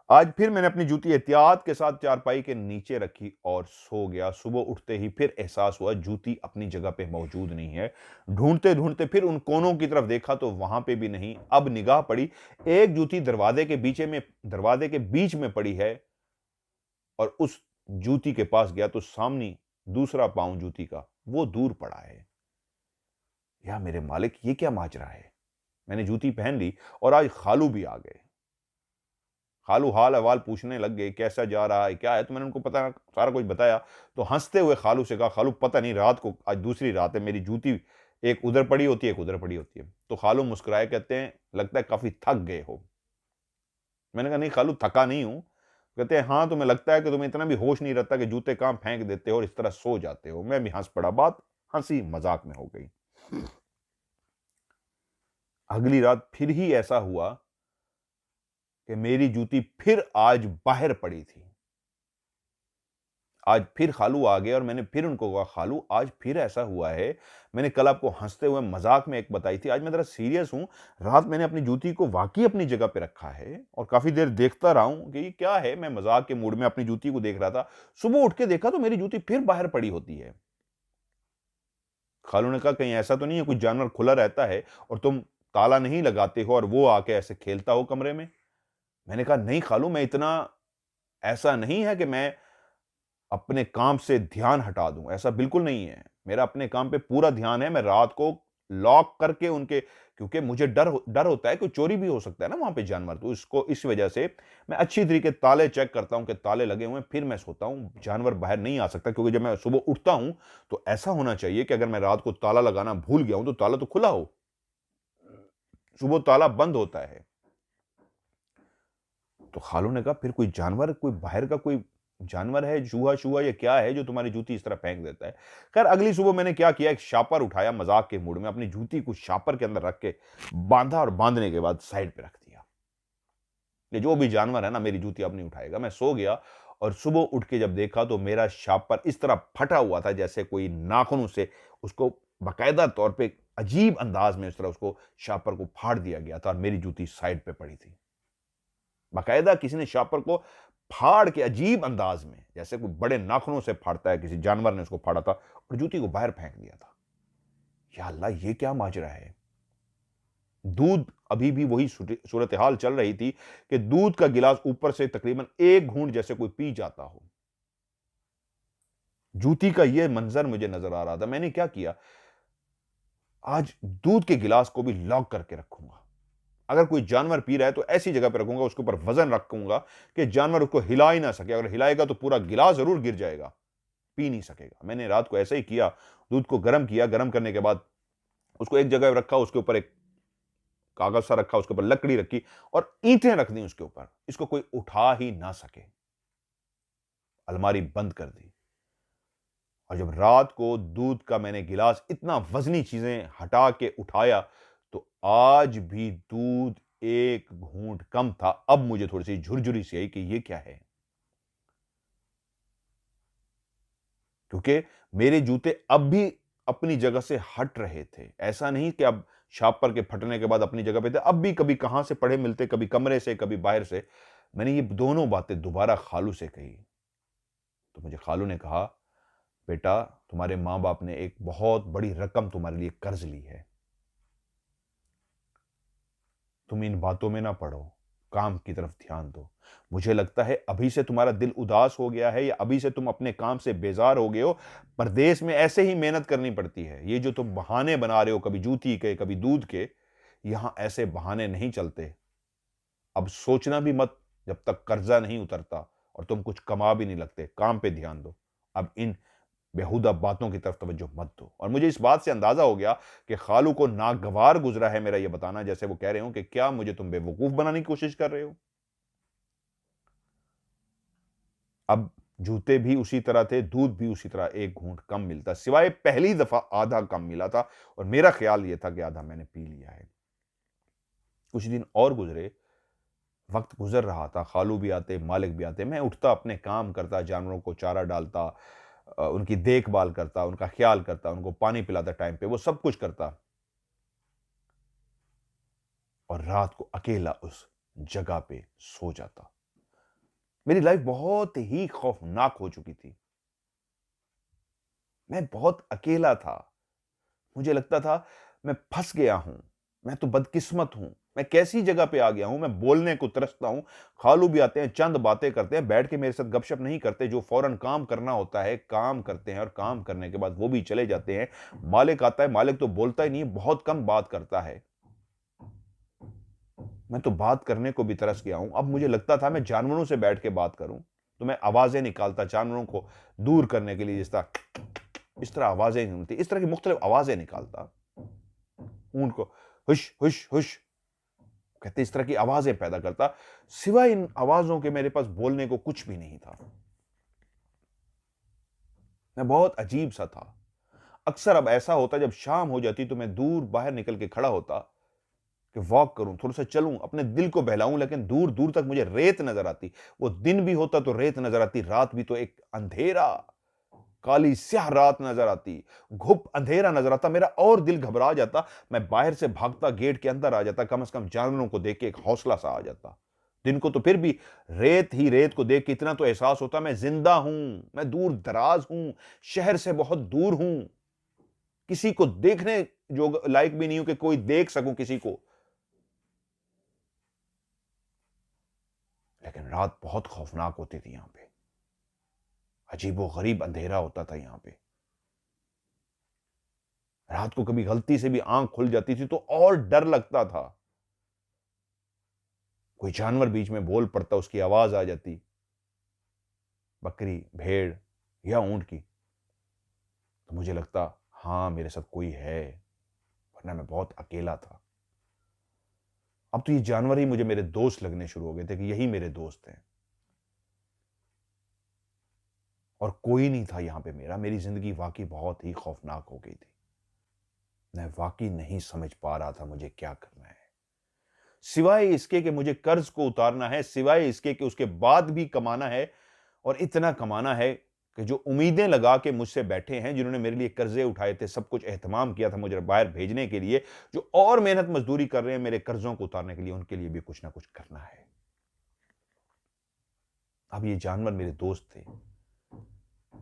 आज फिर मैंने अपनी जूती एहतियात के साथ चारपाई के नीचे रखी और सो गया। सुबह उठते ही फिर एहसास हुआ जूती अपनी जगह पे मौजूद नहीं है। ढूंढते ढूंढते फिर उन कोनों की तरफ देखा तो वहां पे भी नहीं। अब निगाह पड़ी, एक जूती दरवाजे के बीच में पड़ी है और उस जूती के पास गया तो सामने दूसरा पांव जूती का वो दूर पड़ा है। या मेरे मालिक, ये क्या माजरा है? मैंने जूती पहन ली और आज खालू भी आ गए। खालू हाल अहवाल पूछने लग गए, कैसा जा रहा है, क्या है? तो मैंने उनको पता सारा कुछ बताया। तो हंसते हुए खालू से कहा, खालू पता नहीं रात को, आज दूसरी रात है, मेरी जूती एक उधर पड़ी होती है एक उधर पड़ी होती है। तो खालू मुस्कुराए, कहते हैं लगता है काफी थक गए हो। मैंने कहा नहीं खालू, थका नहीं हूं। कहते हैं हाँ, तुम्हें लगता है कि तुम्हें इतना भी होश नहीं रहता कि जूते कहां फेंक देते हो और इस तरह सो जाते हो। मैं भी हंस पड़ा, बात हंसी मजाक में हो गई। अगली रात फिर ही ऐसा हुआ कि मेरी जूती फिर आज बाहर पड़ी थी। आज फिर खालू आ गए और मैंने फिर उनको कहा, खालू आज फिर ऐसा हुआ है। मैंने कल आपको हंसते हुए मजाक में एक बताई थी, आज मैं जरा सीरियस हूं। रात मैंने अपनी जूती को वाकई अपनी जगह पे रखा है और काफी देर देखता रहा हूं कि ये क्या है। मैं मजाक के मूड में अपनी जूती को देख रहा था। सुबह उठ के देखा तो मेरी जूती फिर बाहर पड़ी होती है। खालू ने कहा, कहीं ऐसा तो नहीं है कुछ जानवर खुला रहता है और तुम ताला नहीं लगाते हो और वो आके ऐसे खेलता हो कमरे में? मैंने कहा नहीं खालू, मैं इतना ऐसा नहीं है कि मैं अपने काम से ध्यान हटा दूं, ऐसा बिल्कुल नहीं है। मेरा अपने काम पे पूरा ध्यान है। मैं रात को लॉक करके उनके, क्योंकि मुझे डर होता है कि चोरी भी हो सकता है ना वहां पे जानवर, तो इसको इस वजह से मैं अच्छी तरीके ताले चेक करता हूं कि ताले लगे हुए हैं, फिर मैं सोता हूं। जानवर बाहर नहीं आ सकता, क्योंकि जब मैं सुबह उठता हूं तो ऐसा होना चाहिए कि अगर मैं रात को ताला लगाना भूल गया हूं तो ताला तो खुला हो, सुबह ताला बंद होता है। तो खालू ने कहा फिर कोई जानवर, कोई बाहर का कोई जानवर है, चूहा चूहा या क्या है जो तुम्हारी जूती इस तरह फेंक देता है? खैर अगली सुबह मैंने क्या किया, एक शापर उठाया मजाक के मूड में, अपनी जूती को शापर के अंदर रख के बांधा और बांधने के बाद साइड पे रख दिया। ये जो भी जानवर है ना मेरी जूती अब नहीं उठाएगा। मैं सो गया और सुबह उठ के जब देखा तो मेरा शापर इस तरह फटा हुआ था जैसे कोई नाखूनों से उसको बाकायदा तौर पे अजीब अंदाज में इस तरह उसको शापर को फाड़ दिया गया था और मेरी जूती साइड पे पड़ी थी। बाकायदा किसी ने शापर को फाड़ के अजीब अंदाज में, जैसे कोई बड़े नाखूनों से फाड़ता है, किसी जानवर ने उसको फाड़ा था और जूती को बाहर फेंक दिया था। या अल्लाह, ये क्या माजरा है? दूध अभी भी वही सूरत हाल चल रही थी कि दूध का गिलास ऊपर से तकरीबन 1 घूंट जैसे कोई पी जाता हो। जूती का यह मंजर मुझे नजर आ रहा था। मैंने क्या किया, आज दूध के गिलास को भी लॉक करके रखूंगा। अगर कोई जानवर पी रहा है तो ऐसी जगह पे रखूंगा, उसके ऊपर वजन रखूंगा कि जानवर उसको हिला ही ना सके। अगर हिलाएगा तो पूरा गिलास जरूर गिर जाएगा, पी नहीं सकेगा। मैंने रात को ऐसा ही किया, दूध को गर्म किया, गर्म करने के बाद उसको एक जगह रखा, उसके ऊपर एक कागज सा रखा, उसके ऊपर लकड़ी रखी और ईंटें रख दी उसके ऊपर, इसको कोई उठा ही ना सके। अलमारी बंद कर दी। और जब रात को दूध का मैंने गिलास इतना वजनी चीजें हटा के उठाया तो आज भी दूध एक घूंट कम था। अब मुझे थोड़ी सी झुरझुरी सी आई कि ये क्या है, क्योंकि मेरे जूते अब भी अपनी जगह से हट रहे थे। ऐसा नहीं कि अब शापर के फटने के बाद अपनी जगह पे थे, अब भी कभी कहां से पड़े मिलते, कभी कमरे से कभी बाहर से। मैंने ये दोनों बातें दोबारा खालू से कही तो मुझे खालू ने कहा, बेटा तुम्हारे मां बाप ने एक बहुत बड़ी रकम तुम्हारे लिए कर्ज ली है, तुम इन बातों में ना पड़ो, काम की तरफ ध्यान दो। मुझे लगता है अभी से तुम्हारा दिल उदास हो गया है या अभी से तुम अपने काम से बेजार हो गए हो। परदेश में ऐसे ही मेहनत करनी पड़ती है। ये जो तुम बहाने बना रहे हो, कभी जूती के कभी दूध के, यहां ऐसे बहाने नहीं चलते। अब सोचना भी मत जब तक कर्जा नहीं उतरता और तुम कुछ कमा भी नहीं लगते, काम पे ध्यान दो। अब इन बेहुदा बातों की तरफ तवज्जो मत दो। और मुझे इस बात से अंदाजा हो गया कि खालू को नागवार गुजरा है मेरा ये बताना, जैसे वो कह रहे हो कि क्या मुझे तुम बेवकूफ बनाने की कोशिश कर रहे हो। अब जूते भी उसी तरह थे, दूध भी उसी तरह एक घूंट कम मिलता, सिवाय पहली दफा आधा कम मिला था और मेरा ख्याल यह था कि आधा मैंने पी लिया है। कुछ दिन और गुजरे, वक्त गुजर रहा था, खालू भी आते, मालिक भी आते, मैं उठता, अपने काम करता, जानवरों को चारा डालता, उनकी देखभाल करता, उनका ख्याल करता, उनको पानी पिलाता टाइम पे, वो सब कुछ करता और रात को अकेला उस जगह पे सो जाता। मेरी लाइफ बहुत ही खौफनाक हो चुकी थी। मैं बहुत अकेला था। मुझे लगता था मैं फंस गया हूं, मैं तो बदकिस्मत हूं, मैं कैसी जगह पे आ गया हूं। मैं बोलने को तरसता हूं। खालू भी आते हैं, चंद बातें करते हैं, बैठ के मेरे साथ गपशप नहीं करते, जो फौरन काम करना होता है काम करते हैं और काम करने के बाद वो भी चले जाते हैं। मालिक आता है, मालिक तो बोलता ही नहीं, बहुत कम बात करता है। मैं तो बात करने को भी तरस गया हूं। अब मुझे लगता था मैं जानवरों से बैठ के बात करूं तो मैं आवाजें निकालता जानवरों को दूर करने के लिए, इस तरह आवाजें निकलती, इस तरह की मुख्तलिफ आवाजें निकालता। ऊंट को हुश हुश हुश कहते, इस तरह की आवाजें पैदा करता। सिवाय इन आवाजों के मेरे पास बोलने को कुछ भी नहीं था। मैं बहुत अजीब सा था। अक्सर अब ऐसा होता, जब शाम हो जाती तो मैं दूर बाहर निकल के खड़ा होता कि वॉक करूं, थोड़ा सा चलूं, अपने दिल को बहलाऊं, लेकिन दूर दूर तक मुझे रेत नजर आती। वो दिन भी होता तो रेत नजर आती, रात भी तो एक अंधेरा, काली स्याह रात नजर आती, घुप अंधेरा नजर आता। मेरा और दिल घबरा जाता। मैं बाहर से भागता, गेट के अंदर आ जाता, कम से कम जानवरों को देख के एक हौसला सा आ जाता। दिन को तो फिर भी रेत ही रेत को देख के इतना तो एहसास होता मैं जिंदा हूं, मैं दूर दराज हूं, शहर से बहुत दूर हूं, किसी को देखने जो लायक भी नहीं हूं कि कोई देख सकूं किसी को। लेकिन रात बहुत खौफनाक होती थी यहां पे। अजीबो गरीब अंधेरा होता था यहां पे। रात को कभी गलती से भी आंख खुल जाती थी तो और डर लगता था। कोई जानवर बीच में बोल पड़ता, उसकी आवाज आ जाती, बकरी, भेड़ या ऊंट की, तो मुझे लगता हां मेरे साथ कोई है, वरना मैं बहुत अकेला था। अब तो ये जानवर ही मुझे मेरे दोस्त लगने शुरू हो गए थे कि यही मेरे दोस्त हैं और कोई नहीं था यहां पे मेरा। मेरी जिंदगी वाकई बहुत ही खौफनाक हो गई थी। मैं वाकई नहीं समझ पा रहा था मुझे क्या करना है, सिवाय इसके कि मुझे कर्ज को उतारना है, सिवाय इसके कि उसके बाद भी कमाना है। और इतना कमाना है कि जो उम्मीदें लगा के मुझसे बैठे हैं, जिन्होंने मेरे लिए कर्जे उठाए थे, सब कुछ एहतमाम किया था मुझे बाहर भेजने के लिए, जो और मेहनत मजदूरी कर रहे हैं मेरे कर्जों को उतारने के लिए, उनके लिए भी कुछ ना कुछ करना है। अब ये जानवर मेरे दोस्त थे।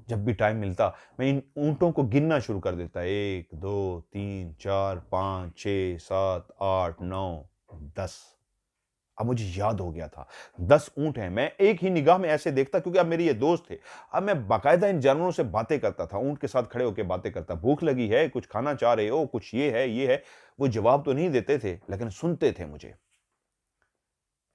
जब भी टाइम मिलता मैं इन ऊंटों को गिनना शुरू कर देता, 1 2 3 4 5 6 7 8 9 10। अब मुझे याद हो गया था 10 ऊंट हैं। मैं एक ही निगाह में ऐसे देखता क्योंकि अब मेरे ये दोस्त थे। अब मैं बाकायदा इन जानवरों से बातें करता था, ऊंट के साथ खड़े होकर बातें करता, भूख लगी है, कुछ खाना चाह रहे हो, कुछ ये है ये है। वो जवाब तो नहीं देते थे लेकिन सुनते थे मुझे।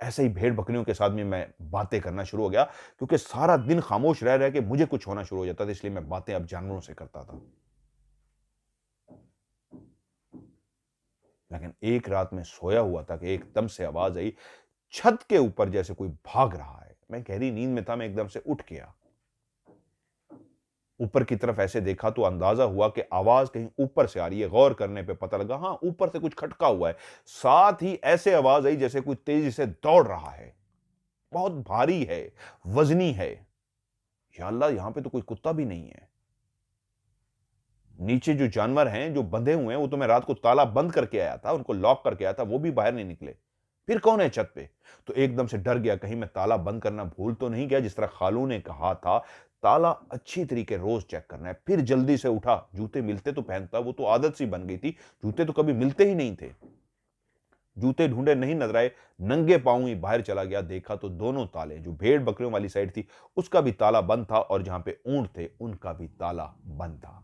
ऐसे ही भेड़-बकरियों के साथ भी मैं बातें करना शुरू हो गया, क्योंकि सारा दिन खामोश रह रह के मुझे कुछ होना शुरू हो जाता था, इसलिए मैं बातें अब जानवरों से करता था। लेकिन एक रात मैं सोया हुआ था कि एकदम से आवाज़ आई, छत के ऊपर जैसे कोई भाग रहा है। मैं गहरी नींद में था, मैं एकदम से उठ गया। ऊपर की तरफ ऐसे देखा तो अंदाज़ा हुआ कि आवाज़ कहीं ऊपर से आ रही है। गौर करने पे पता लगा, हाँ, ऊपर से कुछ खटका हुआ है। साथ ही ऐसे आवाज़ आई जैसे कोई तेज़ी से दौड़ रहा है। बहुत भारी है, वज़नी है। या अल्लाह! यहाँ पे तो कोई कुत्ता भी नहीं है। नीचे जो जानवर हैं, जो बंधे हुए हैं, वो तो मैं रात को ताला बंद करके आया था, उनको लॉक करके आया था, वो भी बाहर नहीं निकले। फिर कौन है छत पे? तो एकदम से डर गया, कहीं मैं ताला बंद करना भूल तो नहीं गया, जिस तरह खालू ने कहा था, ताला अच्छी तरीके रोज़ चेक करना है। फिर जल्दी से उठा, जूते मिलते तो पहनता, वो तो आदत सी बन गई थी, जूते तो कभी मिलते ही नहीं थे। जूते ढूँढे, नहीं नज़र आए, नंगे पाँव ही बाहर चला गया, देखा तो दोनों ताले, जो भेड़-बकरियों वाली साइड थी, उसका भी ताला बंद था और जहाँ पे ऊँट थे, उनका भी ताला बंद था।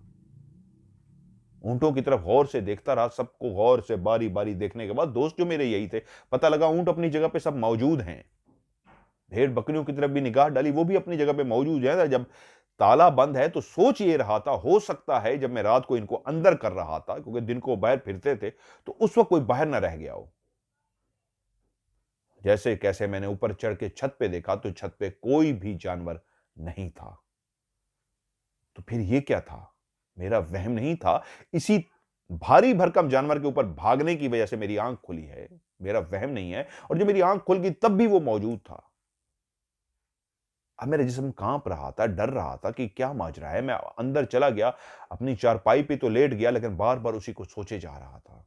ऊँटों की तरफ गौर से देखता रहा, सबको गौर से बारी-बारी देखने के बाद दोस्त जो मेरे यही थे, पता लगा ऊँट अपनी जगह पे सब मौजूद हैं। भेड़-बकरियों की तरफ भी निगाह डाली, वो भी अपनी जगह पे मौजूद हैं। जब ताला बंद है तो सोच ये रहा था, हो सकता है जब मैं रात को इनको अंदर कर रहा था, क्योंकि दिन को बाहर फिरते थे, तो उस वक़्त कोई बाहर ना रह गया हो। जैसे-कैसे मैंने ऊपर चढ़ के छत पे देखा, तो छत पे कोई भी जानवर नहीं था। तो फिर ये क्या था? मेरा वहम नहीं था, इसी भारी भरकम जानवर के ऊपर भागने की वजह से मेरी आँख खुली है, मेरा वहम नहीं है, और जब मेरी आँख खुल गई तब भी वो मौजूद था। अब मेरा जिस्म काँप रहा था, डर रहा था कि क्या माजरा है? मैं अंदर चला गया, अपनी चारपाई पे तो लेट गया, लेकिन बार-बार उसी को सोचे जा रहा था।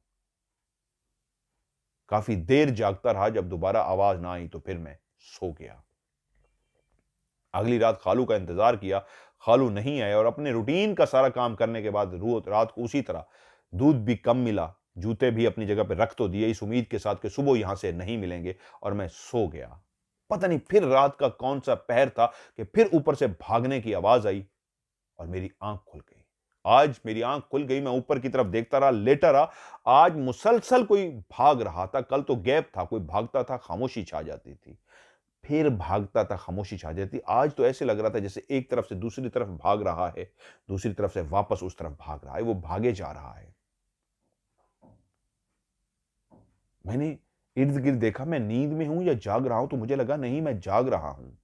काफ़ी देर जागता रहा, जब दोबारा आवाज़ ना आई तो फिर मैं सो गया। अगली रात खालू का इंतज़ार किया, खालू नहीं आए, और अपने रूटीन का सारा काम करने के बाद रात को उसी तरह दूध भी कम मिला, जूते भी अपनी जगह पे रख तो दिए, इस उम्मीद के साथ कि सुबह यहाँ से नहीं मिलेंगे, और मैं सो गया। पता नहीं फिर रात का कौन-सा पहर था कि फिर ऊपर से भागने की आवाज़ आई और मेरी आँख खुल गई। आज मेरी आँख खुल गई, मैं ऊपर की तरफ देखता रहा, लेटा रहा। आज मुसलसल कोई भाग रहा था, कल तो गैब था, कोई भागता था, खामोशी छा जाती थी। फिर भागता था, खामोशी छा जाती। आज तो ऐसे लग रहा था जैसे एक तरफ से दूसरी तरफ भाग रहा है, दूसरी तरफ से वापस उस तरफ भाग रहा है, वो भागे जा रहा है। मैंने इर्द-गिर्द देखा, मैं नींद में हूँ या जाग रहा हूँ, तो मुझे लगा नहीं, मैं जाग रहा हूँ।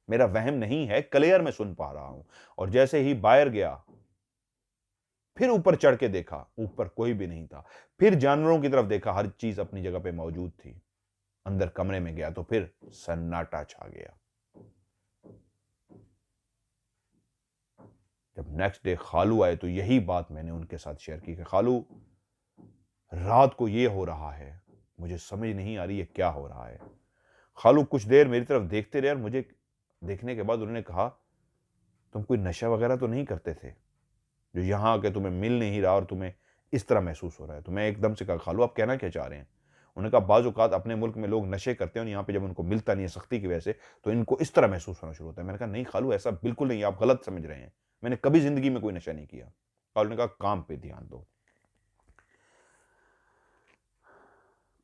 मेरा वहम नहीं है, क्लियर मैं सुन पा रहा हूँ। और जैसे ही बाहर गया, फिर ऊपर चढ़ के देखा, ऊपर कोई भी नहीं था। फिर जानवरों की तरफ देखा, हर चीज़ अपनी जगह पे मौजूद थी। अंदर कमरे में गया तो फिर सन्नाटा छा गया। जब नेक्स्ट डे खालू आए तो यही बात मैंने उनके साथ शेयर की कि खालू, रात को ये हो रहा है, मुझे समझ नहीं आ रही है क्या हो रहा है। खालू कुछ देर मेरी तरफ देखते रहे, और मुझे देखने के बाद उन्होंने कहा, तुम कोई नशा वगैरह तो नहीं करते थे, जो यहाँ आके तुम्हें मिल नहीं रहा और तुम्हें इस तरह महसूस हो रहा है? तो मैं एकदम से कहा, खालू आप कहना क्या चाह रहे हैं? उन्होंने कहा, बाज़ औक़ात अपने मुल्क में लोग नशे करते हैं और यहाँ पे जब उनको मिलता नहीं है सख्ती की वजह से, तो इनको इस तरह महसूस होना शुरू होता है। मैंने कहा, नहीं खालू, ऐसा बिल्कुल नहीं है, आप गलत समझ रहे हैं। मैंने कभी ज़िंदगी में कोई नशा नहीं किया। खालू ने कहा, काम पे ध्यान दो।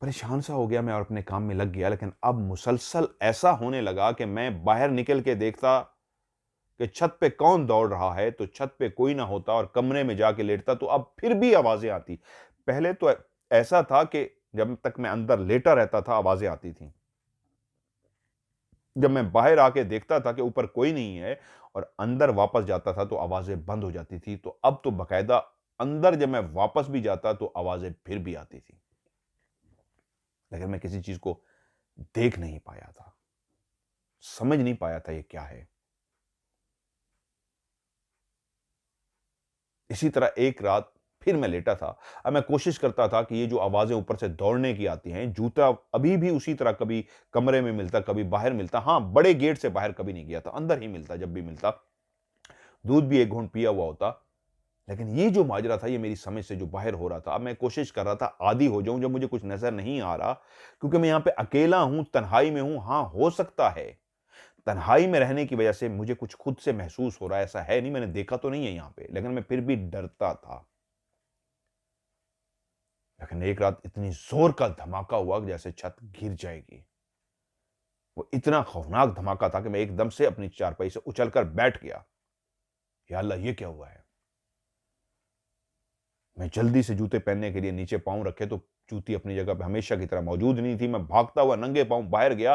परेशान सा हो गया मैं और अपने काम में लग गया, लेकिन अब मुसलसल ऐसा होने लगा कि मैं बाहर निकल के देखता कि छत पे कौन दौड़ रहा है, तो छत पे कोई ना होता, और कमरे में जाके लेटता तो अब फिर भी आवाज़ें आती। पहले तो ऐसा था कि जब तक मैं अंदर लेटा रहता था, आवाज़ें आती थीं। जब मैं बाहर आके देखता था कि ऊपर कोई नहीं है और अंदर वापस जाता था, तो आवाज़ें बंद हो जाती थी। तो अब तो बाकायदा अंदर जब मैं वापस भी जाता, तो आवाज़ें फिर भी आती थी। लेकिन मैं किसी चीज़ को देख नहीं पाया था, समझ नहीं पाया था ये क्या है। इसी तरह एक रात फिर मैं लेटा था। अब मैं कोशिश करता था कि ये जो आवाज़ें ऊपर से दौड़ने की आती हैं, जूता अभी भी उसी तरह कभी कमरे में मिलता, कभी बाहर मिलता। हाँ, बड़े गेट से बाहर कभी नहीं गया था, अंदर ही मिलता जब भी मिलता। दूध भी एक घूँट पिया हुआ होता। लेकिन ये जो माजरा था, ये मेरी समझ से जो बाहर हो रहा था। अब मैं कोशिश कर रहा था आदी हो जाऊँ, जब मुझे कुछ नज़र नहीं आ रहा, क्योंकि मैं यहाँ पे अकेला हूँ, तन्हाई में हूँ। हाँ, हो सकता है तन्हाई में रहने की वजह से मुझे कुछ खुद से महसूस हो रहा है, ऐसा है नहीं, मैंने देखा तो नहीं है यहाँ पे, लेकिन मैं फिर भी डरता था। लेकिन एक रात इतनी ज़ोर का धमाका हुआ कि जैसे छत गिर जाएगी। वो इतना खौफनाक धमाका था कि मैं एकदम से अपनी चारपाई से उछलकर बैठ गया। या अल्लाह, ये क्या हुआ है? मैं जल्दी से जूते पहनने के लिए नीचे पाँव रखे तो जूती अपनी जगह पे हमेशा की तरह मौजूद नहीं थी। मैं भागता हुआ नंगे पाँव बाहर गया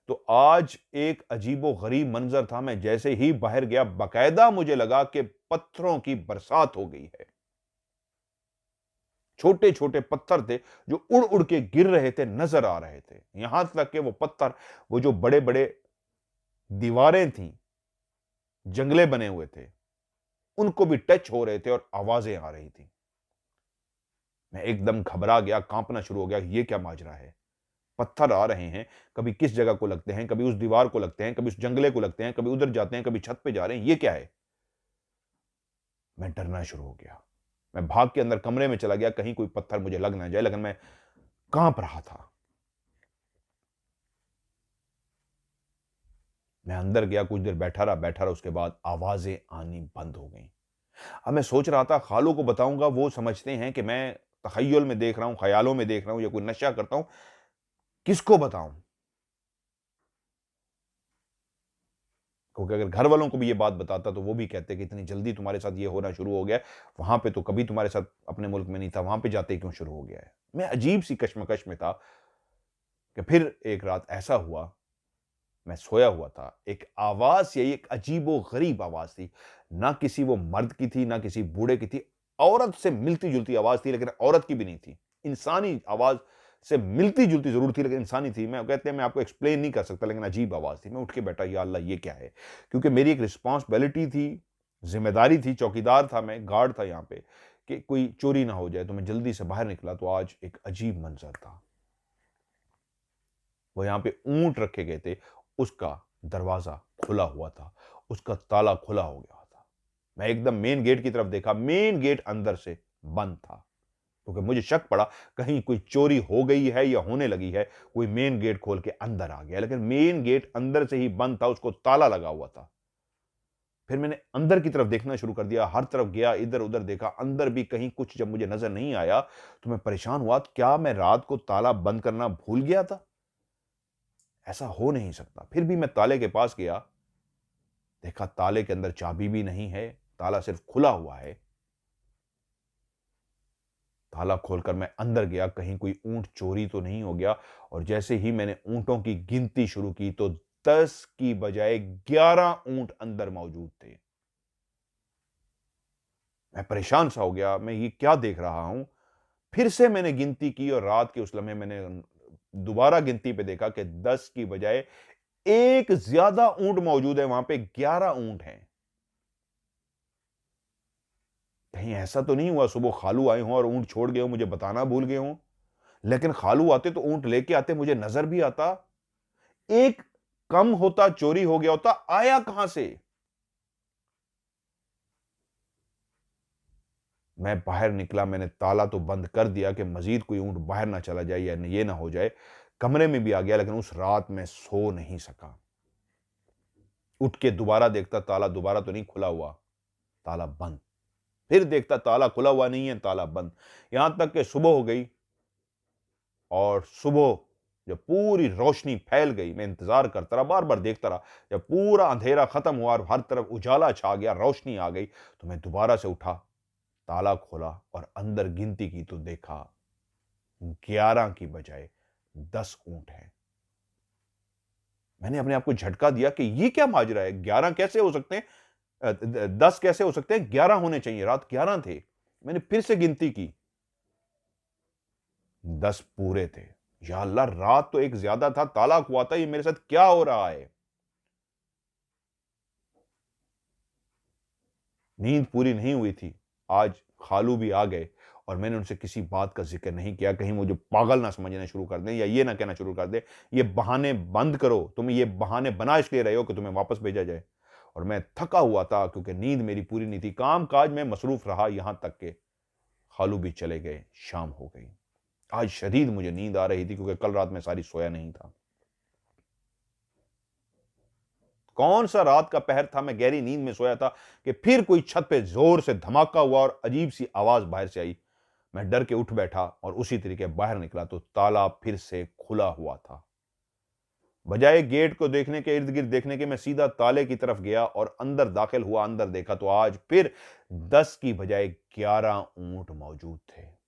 तो आज एक अजीबो-गरीब मंज़र था। मैं जैसे ही बाहर गया बाकायदा मुझे लगा कि पत्थरों की बरसात हो गई है। छोटे-छोटे पत्थर थे जो उड़-उड़ के गिर रहे थे, नज़र आ रहे थे। यहां तक कि वो पत्थर, वो जो बड़े-बड़े दीवारें थीं, जंगले बने हुए थे, उनको भी टच हो रहे थे और आवाज़ें आ रही थीं। मैं एकदम घबरा गया, काँपना शुरू हो गया, ये क्या माजरा है? पत्थर आ रहे हैं, कभी किस जगह को लगते हैं, कभी उस दीवार को लगते हैं, कभी उस जंगले को लगते हैं, कभी उधर जाते हैं, कभी छत पे जा रहे हैं, ये क्या है? मैं डरना शुरू हो गया। मैं भाग के अंदर कमरे में चला गया, कहीं कोई पत्थर मुझे लग ना जाए, लेकिन मैं काँप रहा था। मैं अंदर गया, कुछ देर बैठा रहा, उसके बाद आवाज़ें आनी बंद हो गईं। अब मैं सोच रहा था खालू को बताऊँगा, वो समझते हैं कि मैं तख़य्युल में देख रहा हूँ, ख़यालों में देख रहा हूँ या कोई नशा करता हूँ, किसको बताऊँ? क्योंकि अगर घर वालों को भी ये बात बताता तो वो भी कहते कि इतनी जल्दी तुम्हारे साथ ये होना शुरू हो गया है, वहाँ पे तो कभी तुम्हारे साथ अपने मुल्क में नहीं था, वहाँ पे जाते ही क्यों शुरू हो गया है? मैं अजीब-सी कशमकश में था कि फिर एक रात ऐसा हुआ, मैं सोया हुआ था, एक आवाज़ यही एक अजीबो-गरीब आवाज़ थी, ना किसी वो मर्द की थी, ना किसी बूढ़े की थी, औरत से मिलती-जुलती आवाज़ थी लेकिन औरत की भी नहीं थी। इंसानी आवाज़ से मिलती-जुलती ज़रूर थी लेकिन इंसानी थी। मैं कहते हैं मैं आपको एक्सप्लेन नहीं कर सकता लेकिन अजीब आवाज़ थी। मैं उठ के बैठा, या अल्लाह ये क्या है? क्योंकि मेरी एक रिस्पॉन्सिबिलिटी थी, ज़िम्मेदारी थी, चौकीदार था मैं, गार्ड था यहाँ पे, कि कोई चोरी ना हो जाए, तो मैं जल्दी से बाहर निकला तो आज एक अजीब मंज़र था। वो यहाँ पे ऊँट रखे गए थे, उसका दरवाज़ा खुला हुआ था, उसका ताला खुला हो गया था। मैं एकदम मेन गेट की तरफ देखा, मेन गेट अंदर से बंद था, क्योंकि मुझे शक पड़ा कहीं कोई चोरी हो गई है या होने लगी है, कोई मेन गेट खोल के अंदर आ गया। लेकिन मेन गेट अंदर से ही बंद था, उसको ताला लगा हुआ था। फिर मैंने अंदर की तरफ देखना शुरू कर दिया, हर तरफ गया, इधर-उधर देखा, अंदर भी कहीं कुछ जब मुझे नज़र नहीं आया, तो मैं परेशान हुआ, क्या मैं रात को ताला बंद करना भूल गया था? ऐसा हो नहीं सकता। फिर भी मैं ताले के पास गया, देखा ताले के अंदर चाबी भी नहीं है, ताला सिर्फ खुला हुआ है। ताला खोलकर मैं अंदर गया, कहीं कोई ऊँट चोरी तो नहीं हो गया, और जैसे ही मैंने ऊँटों की गिनती शुरू की तो 10 की बजाय 11 ऊँट अंदर मौजूद थे। मैं परेशान सा हो गया, मैं ये क्या देख रहा हूँ? फिर से मैंने गिनती की और रात के उस लम्हे मैंने दोबारा गिनती पे देखा कि 10 की बजाय एक ज़्यादा ऊँट मौजूद है, वहाँ पे 11 ऊँट हैं। कहीं ऐसा तो नहीं हुआ सुबह खालू आए हों और ऊँट छोड़ गए हों, मुझे बताना भूल गए हों? लेकिन खालू आते तो ऊँट लेके आते, मुझे नज़र भी आता। एक कम होता, चोरी हो गया होता, आया कहाँ से? मैं बाहर निकला, मैंने ताला तो बंद कर दिया कि मज़ीद कोई ऊँट बाहर ना चला जाए या ये ना हो जाए। कमरे में भी आ गया लेकिन उस रात मैं सो नहीं सका। उठ के दोबारा देखता, ताला दोबारा तो नहीं खुला हुआ, ताला बंद। फिर देखता ताला खुला हुआ नहीं है, ताला बंद। यहां तक कि सुबह हो गई और सुबह जब पूरी रोशनी फैल गई, मैं इंतजार करता रहा, बार बार देखता रहा। जब पूरा अंधेरा खत्म हुआ और हर तरफ उजाला छा गया, रोशनी आ गई, तो मैं दोबारा से उठा, ताला खोला और अंदर गिनती की तो देखा 11 की बजाय 10 ऊंट हैं। मैंने अपने आप को झटका दिया कि ये क्या माजरा है, 11 कैसे हो सकते हैं, 10 कैसे हो सकते हैं, 11 होने चाहिए, रात 11 थे। मैंने फिर से गिनती की, 10 पूरे थे। या अल्लाह, रात तो एक ज्यादा था, ताला हुआ था, ये मेरे साथ क्या हो रहा है? नींद पूरी नहीं हुई थी। आज खालू भी आ गए और मैंने उनसे किसी बात का जिक्र नहीं किया, कहीं मुझे पागल ना समझना शुरू कर दें या ये ना कहना शुरू कर दें, ये बहाने बंद करो, तुम ये बहाने बना इसलिए रहे हो कि तुम्हें वापस भेजा जाए। और मैं थका हुआ था क्योंकि नींद मेरी पूरी नहीं थी, काम काज में मसरूफ रहा, यहां तक के खालू भी चले गए, शाम हो गई। आज शदीद मुझे नींद आ रही थी क्योंकि कल रात में सारी सोया नहीं था। कौन सा रात का पहर था, मैं गहरी नींद में सोया था कि फिर कोई छत पे जोर से धमाका हुआ और अजीब सी आवाज बाहर से आई। मैं डर के उठ बैठा और उसी तरीके बाहर निकला तो ताला फिर से खुला हुआ था। बजाय गेट को देखने के, इर्द-गिर्द देखने के, मैं सीधा ताले की तरफ गया और अंदर दाखिल हुआ। अंदर देखा तो आज फिर 10 की बजाय 11 ऊंट मौजूद थे।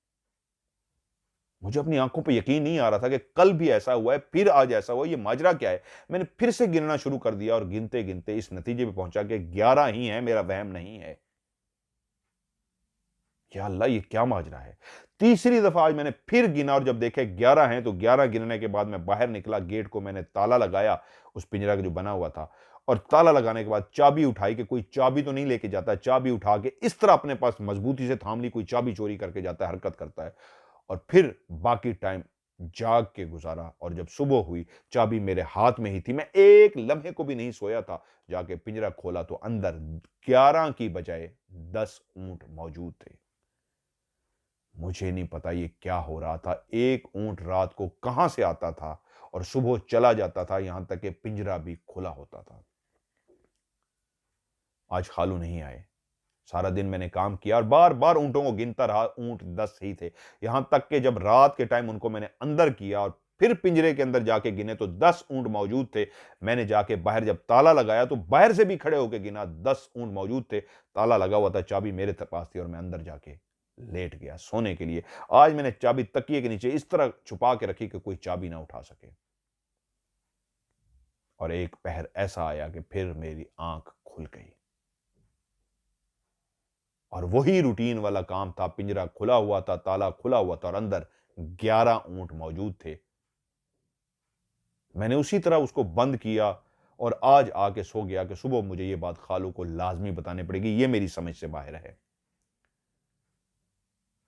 मुझे अपनी आंखों पे यकीन नहीं आ रहा था कि कल भी ऐसा हुआ है, फिर आज ऐसा हुआ, ये माजरा क्या है? मैंने फिर से गिनना शुरू कर दिया और गिनते-गिनते इस नतीजे पे पहुंचा कि 11 ही हैं, मेरा वहम नहीं है। या अल्लाह, ये क्या माजरा है? तीसरी दफा आज मैंने फिर गिना और जब देखे 11 हैं, तो 11 गिनने के बाद मैं बाहर निकला। गेट को मैंने ताला लगाया, उस पिंजरा का जो बना हुआ था, और ताला लगाने के बाद चाबी उठाई कि कोई चाबी तो नहीं लेके जाता। चाबी उठा के इस तरह अपने पास मजबूती से थाम ली, कोई चाबी चोरी करके जाता है, हरकत करता है। और फिर बाकी टाइम जाग के गुजारा और जब सुबह हुई, चाबी मेरे हाथ में ही थी। मैं एक लम्हे को भी नहीं सोया था। जाके पिंजरा खोला तो अंदर 11 की बजाय 10 ऊंट मौजूद थे। मुझे नहीं पता ये क्या हो रहा था। एक ऊंट रात को कहां से आता था और सुबह चला जाता था, यहां तक कि पिंजरा भी खुला होता था। आज खालू नहीं आए। सारा दिन मैंने काम किया और बार-बार ऊँटों को गिनता रहा, ऊँट 10 ही थे। यहां तक कि जब रात के टाइम उनको मैंने अंदर किया और फिर पिंजरे के अंदर जाके गिने तो 10 ऊँट मौजूद थे। मैंने जाके बाहर जब ताला लगाया तो बाहर से भी खड़े होके गिना, 10 ऊँट मौजूद थे। ताला लगा हुआ था, चाबी मेरे पास थी और मैं अंदर जाके लेट गया सोने के लिए। आज मैंने चाबी तकिए के नीचे इस तरह छुपा के रखी कि कोई चाबी ना उठा सके। और एक पहर ऐसा आया कि फिर मेरी आंख खुल गई और वही रूटीन वाला काम था। पिंजरा खुला हुआ था, ताला खुला हुआ था और अंदर 11 ऊंट मौजूद थे। मैंने उसी तरह उसको बंद किया और आज आके सो गया कि सुबह मुझे ये बात खालू को लाजमी बतानी पड़ेगी। ये मेरी समझ से बाहर है।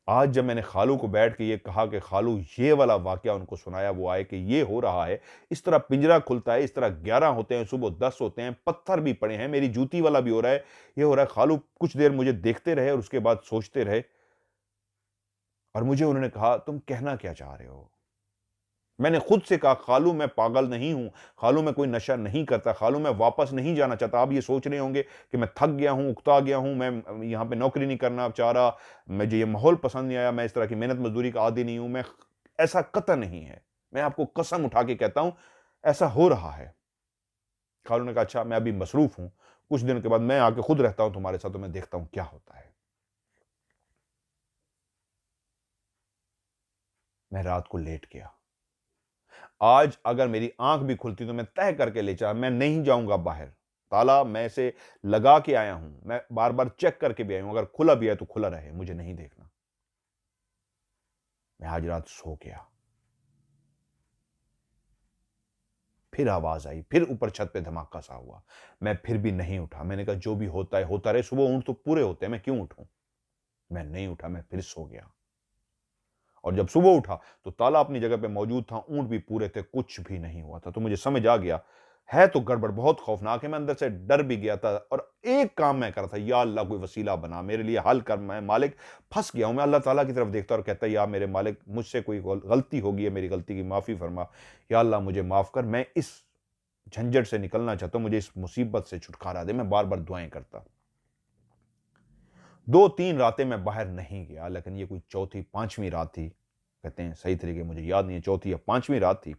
आज जब मैंने खालू को बैठ के ये कहा कि खालू, ये वाला वाकया उनको सुनाया, वो आए कि ये हो रहा है, इस तरह पिंजरा खुलता है, इस तरह 11 होते हैं, सुबह 10 होते हैं, पत्थर भी पड़े हैं, मेरी जूती वाला भी हो रहा है, ये हो रहा है। खालू कुछ देर मुझे देखते रहे और उसके बाद सोचते रहे और मुझे उन्होंने कहा, तुम कहना क्या चाह रहे हो? मैंने खुद से कहा, खालू मैं पागल नहीं हूं, खालू मैं कोई नशा नहीं करता, खालू मैं वापस नहीं जाना चाहता। आप ये सोच रहे होंगे कि मैं थक गया हूं, उकता गया हूं, मैं यहां पे नौकरी नहीं करना चाह रहा, मुझे ये माहौल पसंद नहीं आया, मैं इस तरह की मेहनत मजदूरी का आदी नहीं हूं। मैं ऐसा कतई नहीं है। मैं आपको कसम उठा के कहता हूं, ऐसा हो रहा है। खालू ने कहा, अच्छा मैं अभी मसरूफ हूं, कुछ दिन के बाद मैं आके खुद रहता हूं तुम्हारे साथ, तो मैं देखता हूं क्या होता है। मैं रात को लेट गया। आज अगर मेरी आंख भी खुलती तो मैं तय करके ले चला, मैं नहीं जाऊंगा बाहर। ताला मैं से लगा के आया हूं, मैं बार बार चेक करके भी आया हूं, अगर खुला भी है तो खुला रहे, मुझे नहीं देखना। मैं आज रात सो गया। फिर आवाज आई, फिर ऊपर छत पे धमाका सा हुआ। मैं फिर भी नहीं उठा। मैंने कहा जो भी होता है होता रहे, सुबह ऊँट तो पूरे होते हैं, मैं क्यों उठूं? मैं नहीं उठा, मैं फिर सो गया। और जब सुबह उठा तो ताला अपनी जगह पे मौजूद था, ऊँट भी पूरे थे, कुछ भी नहीं हुआ था। तो मुझे समझ आ गया, है तो गड़बड़, बहुत खौफनाक है। मैं अंदर से डर भी गया था और एक काम मैं कर रहा था, या अल्लाह कोई वसीला बना, मेरे लिए हल कर, मैं मालिक फँस गया हूँ। मैं अल्लाह ताला की तरफ देखता और कहता, या मेरे मालिक मुझसे कोई गलती हो गई है, मेरी गलती की माफ़ी फरमा। या अल्लाह मुझे माफ़ कर, मैं इस झंझट से निकलना चाहता हूँ, मुझे इस मुसीबत से छुटकारा दे। मैं बार-बार दुआएँ करता। 2-3 रातें मैं बाहर नहीं गया, लेकिन ये कोई चौथी, 5वीं रात थी। कहते हैं सही तरीके मुझे याद नहीं है, चौथी या 5वीं रात थी।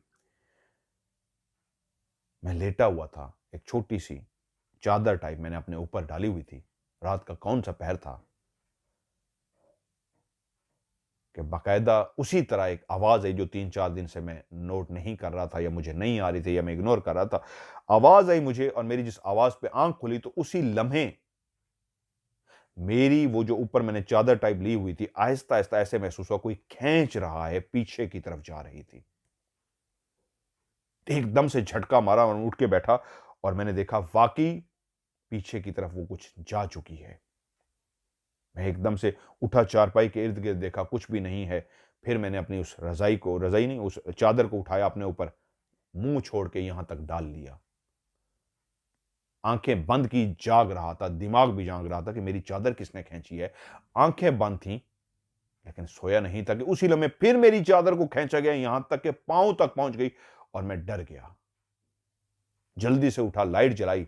मैं लेटा हुआ था, एक छोटी-सी चादर टाइप मैंने अपने ऊपर डाली हुई थी। रात का कौन-सा पहर था कि बाकायदा उसी तरह एक आवाज़ आई जो 3-4 दिन से मैं नोट नहीं कर रहा था, या मुझे नहीं आ रही थी, या मैं इग्नोर कर रहा था। आवाज़ आई मुझे और मेरी जिस आवाज़ पे आँख खुली तो उसी लम्हे मेरी वो जो ऊपर मैंने चादर टाइप ली हुई थी, आहिस्ता-आहिस्ता ऐसे महसूस हुआ कोई खींच रहा है, पीछे की तरफ जा रही थी। एकदम से झटका मारा और उठ के बैठा और मैंने देखा वाक़ई पीछे की तरफ वो कुछ जा चुकी है। मैं एकदम से उठा, चारपाई के इर्द-गिर्द देखा, कुछ भी नहीं है। फिर मैंने अपनी उस रज़ाई नहीं, उस चादर को उठाया अपने ऊपर, मुँह छोड़ के यहाँ तक डाल लिया। आँखें बंद की, जाग रहा था, दिमाग भी जाग रहा था कि मेरी चादर किसने खींची है। आँखें बंद थीं, लेकिन सोया नहीं था कि उसी लम्हे फिर मेरी चादर को खींचा गया, यहां तक कि पांव तक पहुंच गई और मैं डर गया। जल्दी से उठा, लाइट जलाई,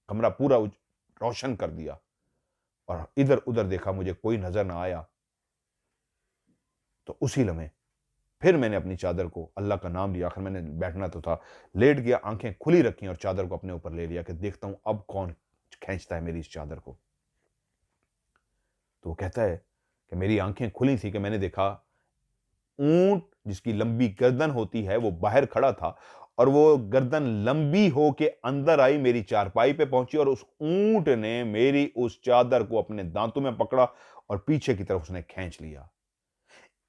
कमरा पूरा रोशन कर दिया और इधर उधर देखा, मुझे कोई नजर ना आया। तो उसी लम्हे फिर मैंने अपनी चादर को अल्लाह का नाम लिया, आखिर मैंने बैठना तो था, लेट गया, आंखें खुली रखी और चादर को अपने ऊपर ले लिया कि देखता हूं अब कौन खींचता है मेरी इस चादर को। तो वो कहता है कि मेरी आंखें खुली थी कि मैंने देखा ऊंट जिसकी लंबी गर्दन होती है वो बाहर खड़ा था और वो गर्दन लंबी हो के अंदर आई, मेरी चारपाई पे पहुंची और उस ऊंट ने मेरी उस चादर को अपने दांतों में पकड़ा और पीछे की तरफ उसने खींच लिया।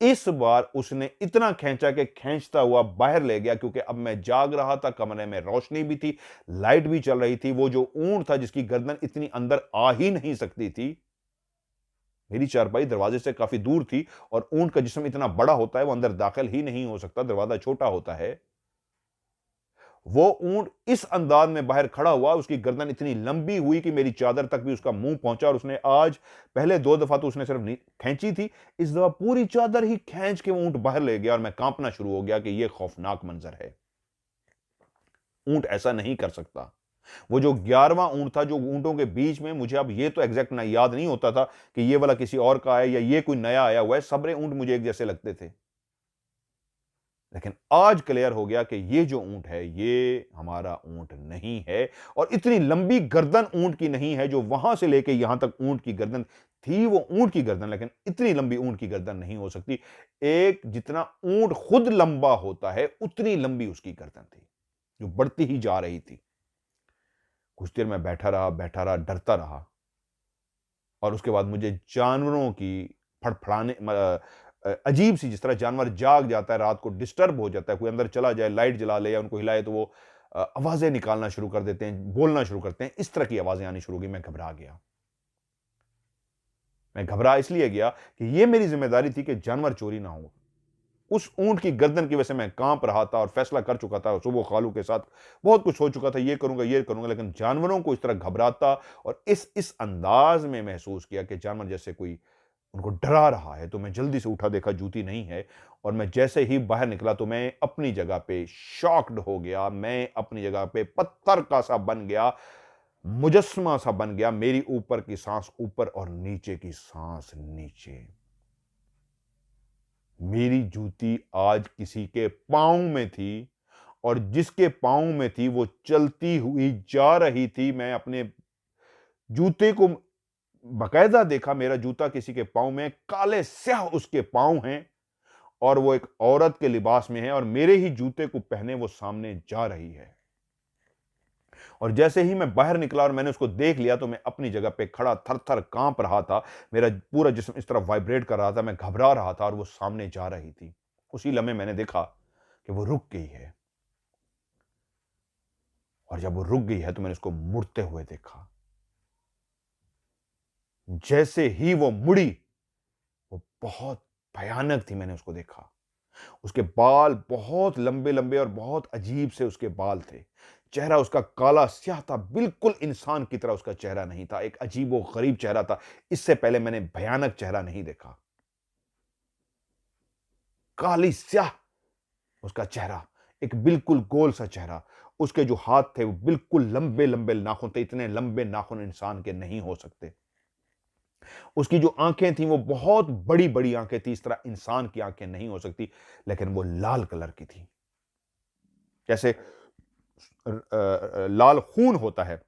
इस बार उसने इतना खींचा कि खींचता हुआ बाहर ले गया, क्योंकि अब मैं जाग रहा था, कमरे में रोशनी भी थी, लाइट भी चल रही थी। वो जो ऊंट था जिसकी गर्दन इतनी अंदर आ ही नहीं सकती थी, मेरी चारपाई दरवाजे से काफी दूर थी और ऊंट का जिस्म इतना बड़ा होता है वो अंदर दाखिल ही नहीं हो सकता, दरवाजा छोटा होता है। वो ऊंट इस अंदाज में बाहर खड़ा हुआ, उसकी गर्दन इतनी लंबी हुई कि मेरी चादर तक भी उसका मुंह पहुंचा और उसने आज पहले 2 दफा तो उसने सिर्फ खींची थी, इस दफा पूरी चादर ही खींच के ऊंट बाहर ले गया और मैं कांपना शुरू हो गया कि यह खौफनाक मंजर है। ऊंट ऐसा नहीं कर सकता। वो जो 11वां ऊंट था जो ऊंटों के बीच में, मुझे अब ये तो एग्जैक्ट ना याद नहीं होता था कि ये वाला किसी और का है या ये कोई नया आया हुआ है, सबरे ऊंट मुझे एक जैसे लगते थे। लेकिन आज क्लियर हो गया कि ये जो ऊंट है ये हमारा ऊंट नहीं है और इतनी लंबी गर्दन ऊंट की नहीं है, जो वहां से लेके यहां तक ऊंट की गर्दन थी वो ऊंट की गर्दन, लेकिन इतनी लंबी ऊंट की गर्दन नहीं हो सकती। एक जितना ऊंट खुद लंबा होता है उतनी लंबी उसकी गर्दन थी जो बढ़ती ही जा रही थी। कुछ देर मैं बैठा रहा, डरता रहा और उसके बाद मुझे जानवरों की फड़फड़ाने अजीब सी, जिस तरह जानवर जाग जाता है रात को, डिस्टर्ब हो जाता है, कोई अंदर चला जाए, लाइट जला ले या उनको हिलाए तो वो आवाजें निकालना शुरू कर देते हैं, बोलना शुरू करते हैं, इस तरह की आवाजें आनी शुरू हो गई। मैं घबरा गया। मैं घबरा इसलिए गया कि ये मेरी जिम्मेदारी थी कि जानवर चोरी ना हो। उस ऊंट की गर्दन की वजह से मैं कांप रहा था और फैसला कर चुका था, सुबह खालू के साथ बहुत कुछ हो चुका था, ये करूंगा, लेकिन जानवरों को इस तरह घबराता और इस अंदाज में महसूस किया कि जानवर जैसे कोई उनको डरा रहा है। तो मैं जल्दी से उठा, देखा जूती नहीं है और मैं जैसे ही बाहर निकला तो मैं अपनी जगह पे शॉक्ड हो गया। मैं अपनी जगह पे पत्थर का सा बन गया, मुजस्मा सा बन गया। मेरी ऊपर की सांस ऊपर और नीचे की सांस नीचे। मेरी जूती आज किसी के पांव में थी और जिसके पांव में थी वो चलती हुई जा रही थी। मैं अपने जूते को बकायदा देखा, मेरा जूता किसी के पांव में, काले स्याह उसके पांव हैं और वो एक औरत के लिबास में है और मेरे ही जूते को पहने वो सामने जा रही है। और जैसे ही मैं बाहर निकला और मैंने उसको देख लिया तो मैं अपनी जगह पे खड़ा थर-थर कांप रहा था। मेरा पूरा जिस्म इस तरह वाइब्रेट कर रहा था, मैं घबरा रहा था और वो सामने जा रही थी। उसी लम्हे मैंने देखा कि वो रुक गई है और जब वो रुक गई है तो मैंने उसको मुड़ते हुए देखा। जैसे ही वो मुड़ी, वो बहुत भयानक थी। मैंने उसको देखा, उसके बाल बहुत लंबे-लंबे और बहुत अजीब से उसके बाल थे। चेहरा उसका काला स्याह था, बिल्कुल इंसान की तरह उसका चेहरा नहीं था, एक अजीबो-गरीब चेहरा था। इससे पहले मैंने भयानक चेहरा नहीं देखा। काली स्याह उसका चेहरा, एक बिल्कुल गोल सा चेहरा। उसके जो हाथ थे वो बिल्कुल लंबे-लंबे नाखून थे, इतने लंबे नाखून इंसान के नहीं हो सकते। उसकी जो आंखें थी वो बहुत बड़ी-बड़ी आंखें थी, इस तरह इंसान की आंखें नहीं हो सकती, लेकिन वो लाल कलर की थी। जैसे लाल खून होता है,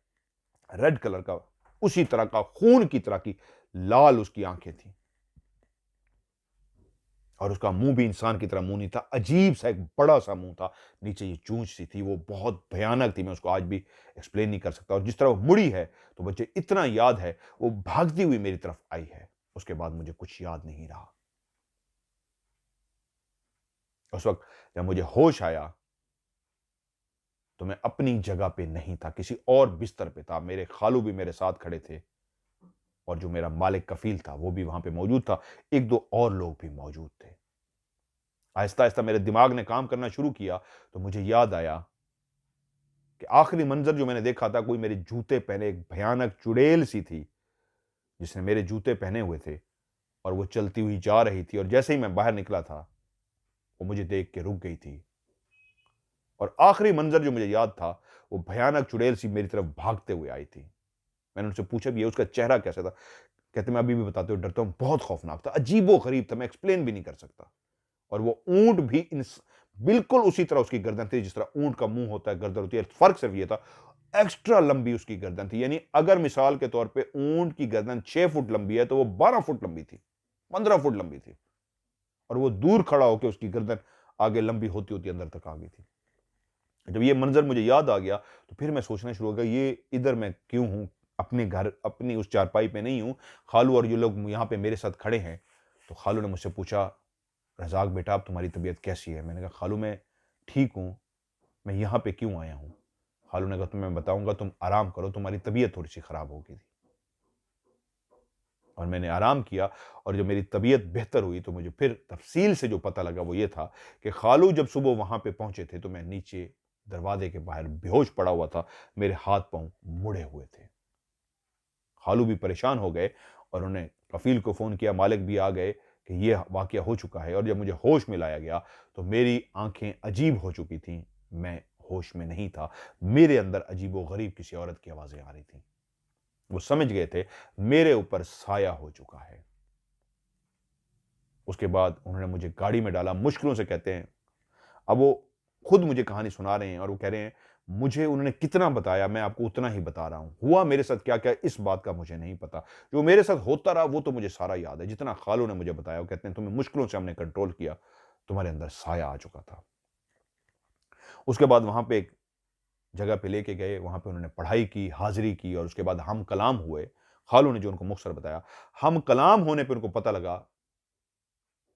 रेड कलर का, उसी तरह का, खून की तरह की लाल उसकी आंखें थी और उसका मुंह भी इंसान की तरह मुंह नहीं था, अजीब सा एक बड़ा सा मुंह था, नीचे ये चूंच सी थी, वो बहुत भयानक थी। मैं उसको आज भी एक्सप्लेन नहीं कर सकता। और जिस तरह वो मुड़ी है तो मुझे इतना याद है, वो भागती हुई मेरी तरफ आई है। उसके बाद मुझे कुछ याद नहीं रहा। उस वक्त जब मुझे होश आया तो मैं अपनी जगह पे नहीं था, किसी और बिस्तर पे था। मेरे खालू भी मेरे साथ खड़े थे और जो मेरा मालिक कफील था वो भी वहां पे मौजूद था। एक दो और लोग भी मौजूद थे। आहिस्ता आहिस्ता मेरे दिमाग ने काम करना शुरू किया तो मुझे याद आया कि आखिरी मंजर जो मैंने देखा था, कोई मेरे जूते पहने एक भयानक चुड़ैल सी थी जिसने मेरे जूते पहने हुए थे और वो चलती हुई जा रही थी और जैसे ही मैं बाहर निकला था वो मुझे देख के रुक गई थी। और आखिरी मंजर जो मुझे याद था, वो भयानक चुड़ैल सी मेरी तरफ भागते हुए आई थी। मैंने उनसे पूछा भी, ये उसका चेहरा कैसा था? कहते, मैं अभी भी बताते हुए डरता हूं, बहुत खौफनाक था, अजीबो गरीब था, मैं एक्सप्लेन भी नहीं कर सकता। और वो ऊंट भी बिल्कुल उसी तरह उसकी गर्दन थी जिस तरह ऊंट का मुंह होता है, गर्दन होती है। फर्क सिर्फ ये था, एक्स्ट्रा लंबी उसकी गर्दन थी। यानी अगर मिसाल के तौर पे ऊंट की गर्दन 6 फुट लंबी है तो वो 12 फुट लंबी थी, 15 फुट लंबी थी। और वो दूर खड़ा होकर उसकी गर्दन आगे लंबी होती होती अंदर तक आ गई थी। जब ये मंजर मुझे याद आ गया तो फिर मैं सोचना शुरू हो गया, ये इधर मैं क्यों हूं, अपने घर अपनी उस चारपाई पे नहीं हूं। खालू और ये लोग यहां पे मेरे साथ खड़े हैं। तो खालू ने मुझसे पूछा, रज़ाक बेटा अब तुम्हारी तबीयत कैसी है? मैंने कहा खालू मैं ठीक हूं, मैं यहाँ पे क्यों आया हूँ? खालू ने कहा तुम्हें बताऊंगा, तुम आराम करो, तुम्हारी तबीयत थोड़ी सी खराब हो गई थी। और मैंने आराम किया और जब मेरी तबीयत बेहतर हुई तो मुझे फिर तफसील से जो पता लगा वो ये था कि खालू जब सुबह वहां पे पहुंचे थे तो मैं नीचे दरवाजे के बाहर बेहोश पड़ा हुआ था, मेरे हाथ पांव मुड़े हुए थे। खालू भी परेशान हो गए और उन्हें कफील को फोन किया, मालिक भी आ गए कि ये वाकया हो चुका है। और जब मुझे होश में लाया गया तो मेरी आंखें अजीब हो चुकी थी, मैं होश में नहीं था। मेरे अंदर अजीबो गरीब किसी औरत की आवाजें आ रही थी। वो समझ गए थे मेरे ऊपर साया हो चुका है। उसके बाद उन्होंने मुझे गाड़ी में डाला, मुश्किलों से कहते हैं। अब वो खुद मुझे कहानी सुना रहे हैं और वो कह रहे हैं मुझे उन्होंने कितना बताया मैं आपको उतना ही बता रहा हूं, हुआ मेरे साथ क्या क्या इस बात का मुझे नहीं पता। जो मेरे साथ होता रहा वो तो मुझे सारा याद है, जितना खालू ने मुझे बताया। वो कहते हैं तुम्हें मुश्किलों से हमने कंट्रोल किया, तुम्हारे अंदर साया आ चुका था। उसके बाद वहां पे एक जगह पे लेके गए, वहां पे उन्होंने पढ़ाई की, हाजिरी की और उसके बाद हम कलाम हुए। खालू ने जो उनको मुख्तसर बताया, हम कलाम होने पर उनको पता लगा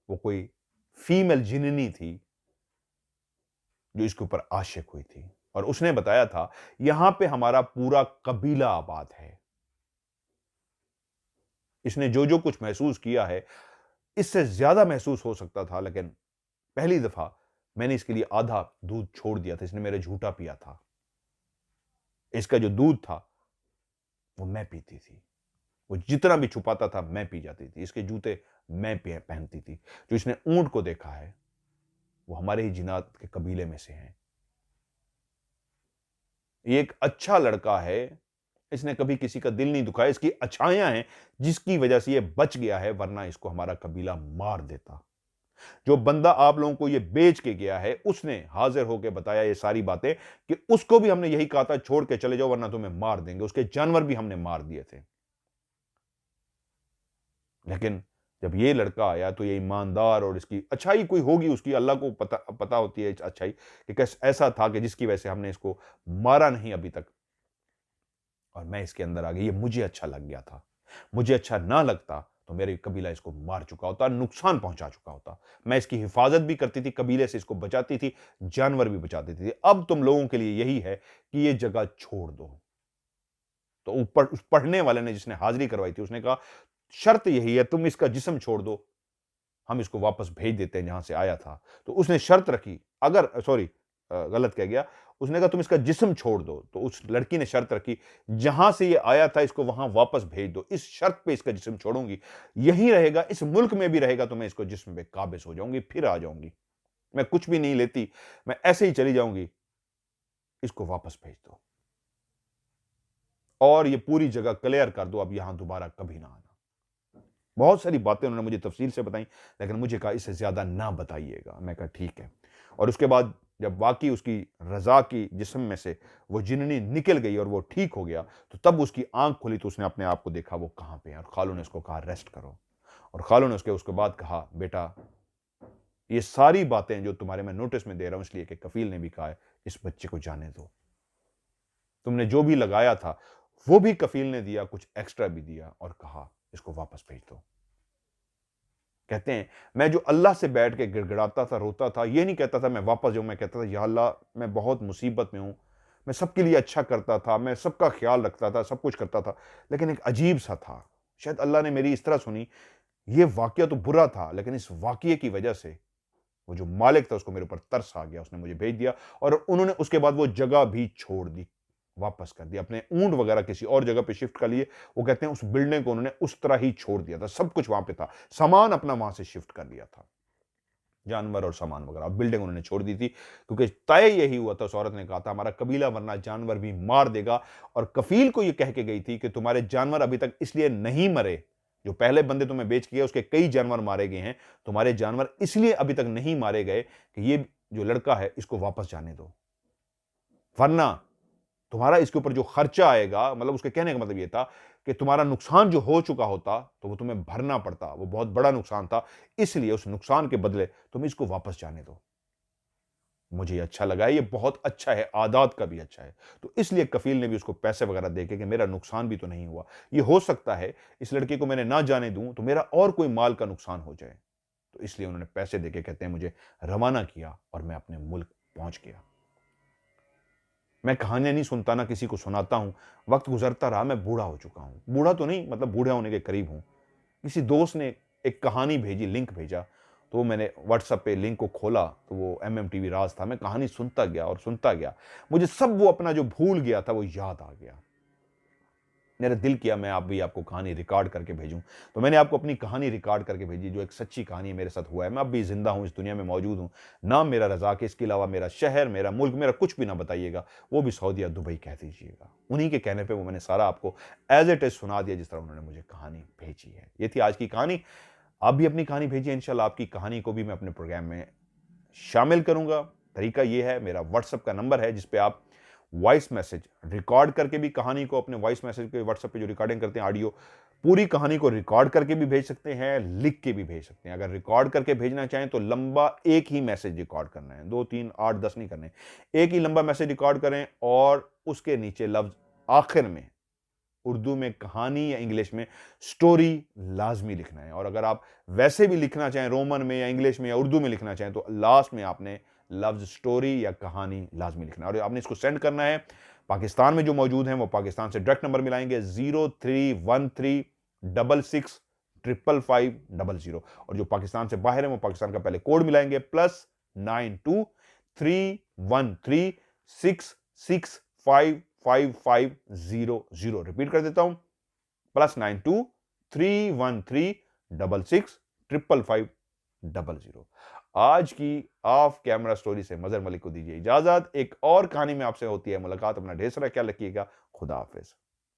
वो कोई फीमेल जिन्नी थी जो इसके ऊपर आशिक हुई थी। और उसने बताया था यहां पे हमारा पूरा कबीला आबाद है। इसने जो जो कुछ महसूस किया है इससे ज्यादा महसूस हो सकता था, लेकिन पहली दफा मैंने इसके लिए आधा दूध छोड़ दिया था। इसने मेरे झूठा पिया था। इसका जो दूध था वो मैं पीती थी। वो जितना भी छुपाता था मैं पी जाती थी। इसके जूते मैं पहनती थी। जो इसने ऊंट को देखा है वो हमारे ही जिनात के कबीले में से हैं। ये एक अच्छा लड़का है, इसने कभी किसी का दिल नहीं दुखाया। इसकी अच्छाइयां हैं जिसकी वजह से ये बच गया है, वरना इसको हमारा कबीला मार देता। जो बंदा आप लोगों को ये बेच के गया है उसने हाजिर होकर बताया ये सारी बातें कि उसको भी हमने यही कहा था छोड़ के चले जाओ वरना तुम्हें मार देंगे। उसके जानवर भी हमने मार दिए थे। लेकिन जब ये लड़का आया तो ये ईमानदार और इसकी अच्छाई कोई होगी, उसकी अल्लाह को पता होती है अच्छाई कि कैसे ऐसा था कि जिसकी वजह से हमने इसको मारा नहीं अभी तक। और मैं इसके अंदर आ गई, ये मुझे अच्छा लग गया था। मुझे अच्छा ना लगता तो मेरे कबीला इसको मार चुका होता, नुकसान पहुंचा चुका होता। मैं इसकी हिफाजत भी करती थी, कबीले से इसको बचाती थी, जानवर भी बचाती थी। अब तुम लोगों के लिए यही है कि ये जगह छोड़ दो। तो ऊपर उस पढ़ने वाले ने जिसने हाजिरी करवाई थी उसने कहा शर्त यही है, तुम इसका जिस्म छोड़ दो, हम इसको वापस भेज देते हैं जहां से आया था। तो उसने शर्त रखी, अगर सॉरी गलत कह गया, उसने कहा तुम इसका जिस्म छोड़ दो। तो उस लड़की ने शर्त रखी जहां से ये आया था इसको वहां वापस भेज दो, इस शर्त पे इसका जिस्म छोड़ूंगी, यही रहेगा, इस मुल्क में भी रहेगा तो मैं इसको जिस्म पे काबिज हो जाऊंगी, फिर आ जाऊंगी। मैं कुछ भी नहीं लेती, मैं ऐसे ही चली जाऊंगी, इसको वापस भेज दो और ये पूरी जगह क्लियर कर दो, अब यहां दोबारा कभी ना आना। बहुत सारी बातें उन्होंने मुझे तफसील से बताई, लेकिन मुझे कहा इससे ज्यादा ना बताइएगा। मैं कहा ठीक है। और उसके बाद जब वाकई उसकी रजा की जिस्म में से वो जिन्नी निकल गई और वो ठीक हो गया तो तब उसकी आंख खुली तो उसने अपने आप को देखा वो कहां पे है। और खालू ने उसको कहा रेस्ट करो। और खालू ने उसके बाद कहा बेटा ये सारी बातें जो तुम्हारे मैं नोटिस में दे रहा हूं इसलिए कि कफील ने भी कहा है इस बच्चे को जाने दो। तुमने जो भी लगाया था वो भी कफील ने दिया, कुछ एक्स्ट्रा भी दिया और कहा इसको वापस भेज दो। कहते हैं मैं जो अल्लाह से बैठ के गिड़गिड़ाता था, रोता था, ये नहीं कहता था मैं वापस जाऊं, मैं कहता था या अल्लाह मैं बहुत मुसीबत में हूं, मैं सबके लिए अच्छा करता था, मैं सबका ख्याल रखता था, सब कुछ करता था, लेकिन एक अजीब सा था। शायद अल्लाह ने मेरी इस तरह सुनी, ये वाकया तो बुरा था लेकिन इस वाकये की वजह से वो जो मालिक था उसको मेरे ऊपर तरस आ गया, उसने मुझे भेज दिया। और उन्होंने उसके बाद वो जगह भी छोड़ दी, वापस कर दिया, अपने ऊंट वगैरह किसी और जगह पे शिफ्ट कर लिए। वो कहते हैं उस बिल्डिंग को उन्होंने उस तरह ही छोड़ दिया था, सब कुछ वहां पे था, सामान अपना वहां से शिफ्ट कर लिया था, जानवर और सामान वगैरह। बिल्डिंग उन्होंने छोड़ दी थी क्योंकि तय यही हुआ था, उस औरत ने कहा था हमारा कबीला वरना जानवर भी मार देगा। और कफील को यह कह के गई थी कि तुम्हारे जानवर अभी तक इसलिए नहीं मरे जो पहले बंदे तुम्हें बेच के गए उसके कई जानवर मारे गए हैं, तुम्हारे जानवर इसलिए अभी तक नहीं मारे गए कि ये जो लड़का है इसको वापस जाने दो, वरना तुम्हारा इसके ऊपर जो खर्चा आएगा, मतलब उसके कहने का मतलब ये था कि तुम्हारा नुकसान जो हो चुका होता तो वो तुम्हें भरना पड़ता, वो बहुत बड़ा नुकसान था, इसलिए उस नुकसान के बदले तुम इसको वापस जाने दो। मुझे ये अच्छा लगा, ये बहुत अच्छा है, आदात का भी अच्छा है। तो इसलिए कफील ने भी उसको पैसे वगैरह देके कि मेरा नुकसान भी तो नहीं हुआ। ये हो सकता है इस लड़के को मैंने ना जाने दूं तो मेरा और कोई माल का नुकसान हो जाए। तो इसलिए उन्होंने पैसे देके कहते हैं मुझे रवाना किया और मैं अपने मुल्क पहुंच गया। मैं कहानियां नहीं सुनता, ना किसी को सुनाता हूं। वक्त गुजरता रहा, मैं बूढ़ा हो चुका हूं। बूढ़ा तो नहीं, मतलब बूढ़ा होने के करीब हूं। किसी दोस्त ने एक कहानी भेजी, लिंक भेजा, तो मैंने व्हाट्सएप पे लिंक को खोला तो वो एमएमटीवी राज था। मैं कहानी सुनता गया और सुनता गया, मुझे सब वो अपना जो भूल गया था वो याद आ गया। मेरा दिल किया मैं आप भी आपको कहानी रिकॉर्ड करके भेजूं, तो मैंने आपको अपनी कहानी रिकॉर्ड करके भेजी, जो एक सच्ची कहानी मेरे साथ हुआ है। मैं अब भी जिंदा हूं, इस दुनिया में मौजूद हूं। नाम मेरा रज़ाक है, इसके अलावा मेरा शहर, मेरा मुल्क, मेरा कुछ भी ना बताइएगा, वो भी सऊदी या दुबई कह दीजिएगा। उन्हीं के कहने पे वो मैंने सारा आपको एज इट इज सुना दिया, जिस तरह उन्होंने मुझे कहानी भेजी है। ये थी आज की कहानी। आप भी अपनी कहानी भेजिए, इंशाल्लाह आपकी कहानी को भी मैं अपने प्रोग्राम में शामिल करूंगा। तरीका ये है, मेरा व्हाट्सएप का नंबर है जिस पे आप वॉइस मैसेज रिकॉर्ड करके भी कहानी को अपने वॉइस मैसेज के व्हाट्सएप पे जो रिकॉर्डिंग करते हैं ऑडियो, पूरी कहानी को रिकॉर्ड करके भी भेज सकते हैं, लिख के भी भेज सकते हैं। अगर रिकॉर्ड करके भेजना चाहें तो लंबा एक ही मैसेज रिकॉर्ड करना है, 2 3 8 10 नहीं करने, एक ही लंबा मैसेज रिकॉर्ड करें और उसके नीचे लफ्ज आखिर में उर्दू में कहानी या इंग्लिश में स्टोरी लाजमी लिखना है। और अगर आप वैसे भी लिखना चाहें रोमन में या इंग्लिश में या उर्दू में लिखना चाहें तो लास्ट में आपने लफ्ज स्टोरी या कहानी लाजमी लिखना है और आपने इसको सेंड करना है। पाकिस्तान में जो मौजूद हैं वो पाकिस्तान से डायरेक्ट नंबर मिलाएंगे 0313665550 और जो पाकिस्तान से बाहर है वो पाकिस्तान का पहले कोड मिलाएंगे +923136655500। रिपीट कर देता हूं, +9231665550। आज की ऑफ कैमरा स्टोरी से मजहर मलिक को दीजिए इजाजत। एक और कहानी में आपसे होती है मुलाकात। अपना ढेर सारा ख्याल रखिएगा। खुदा हाफिज।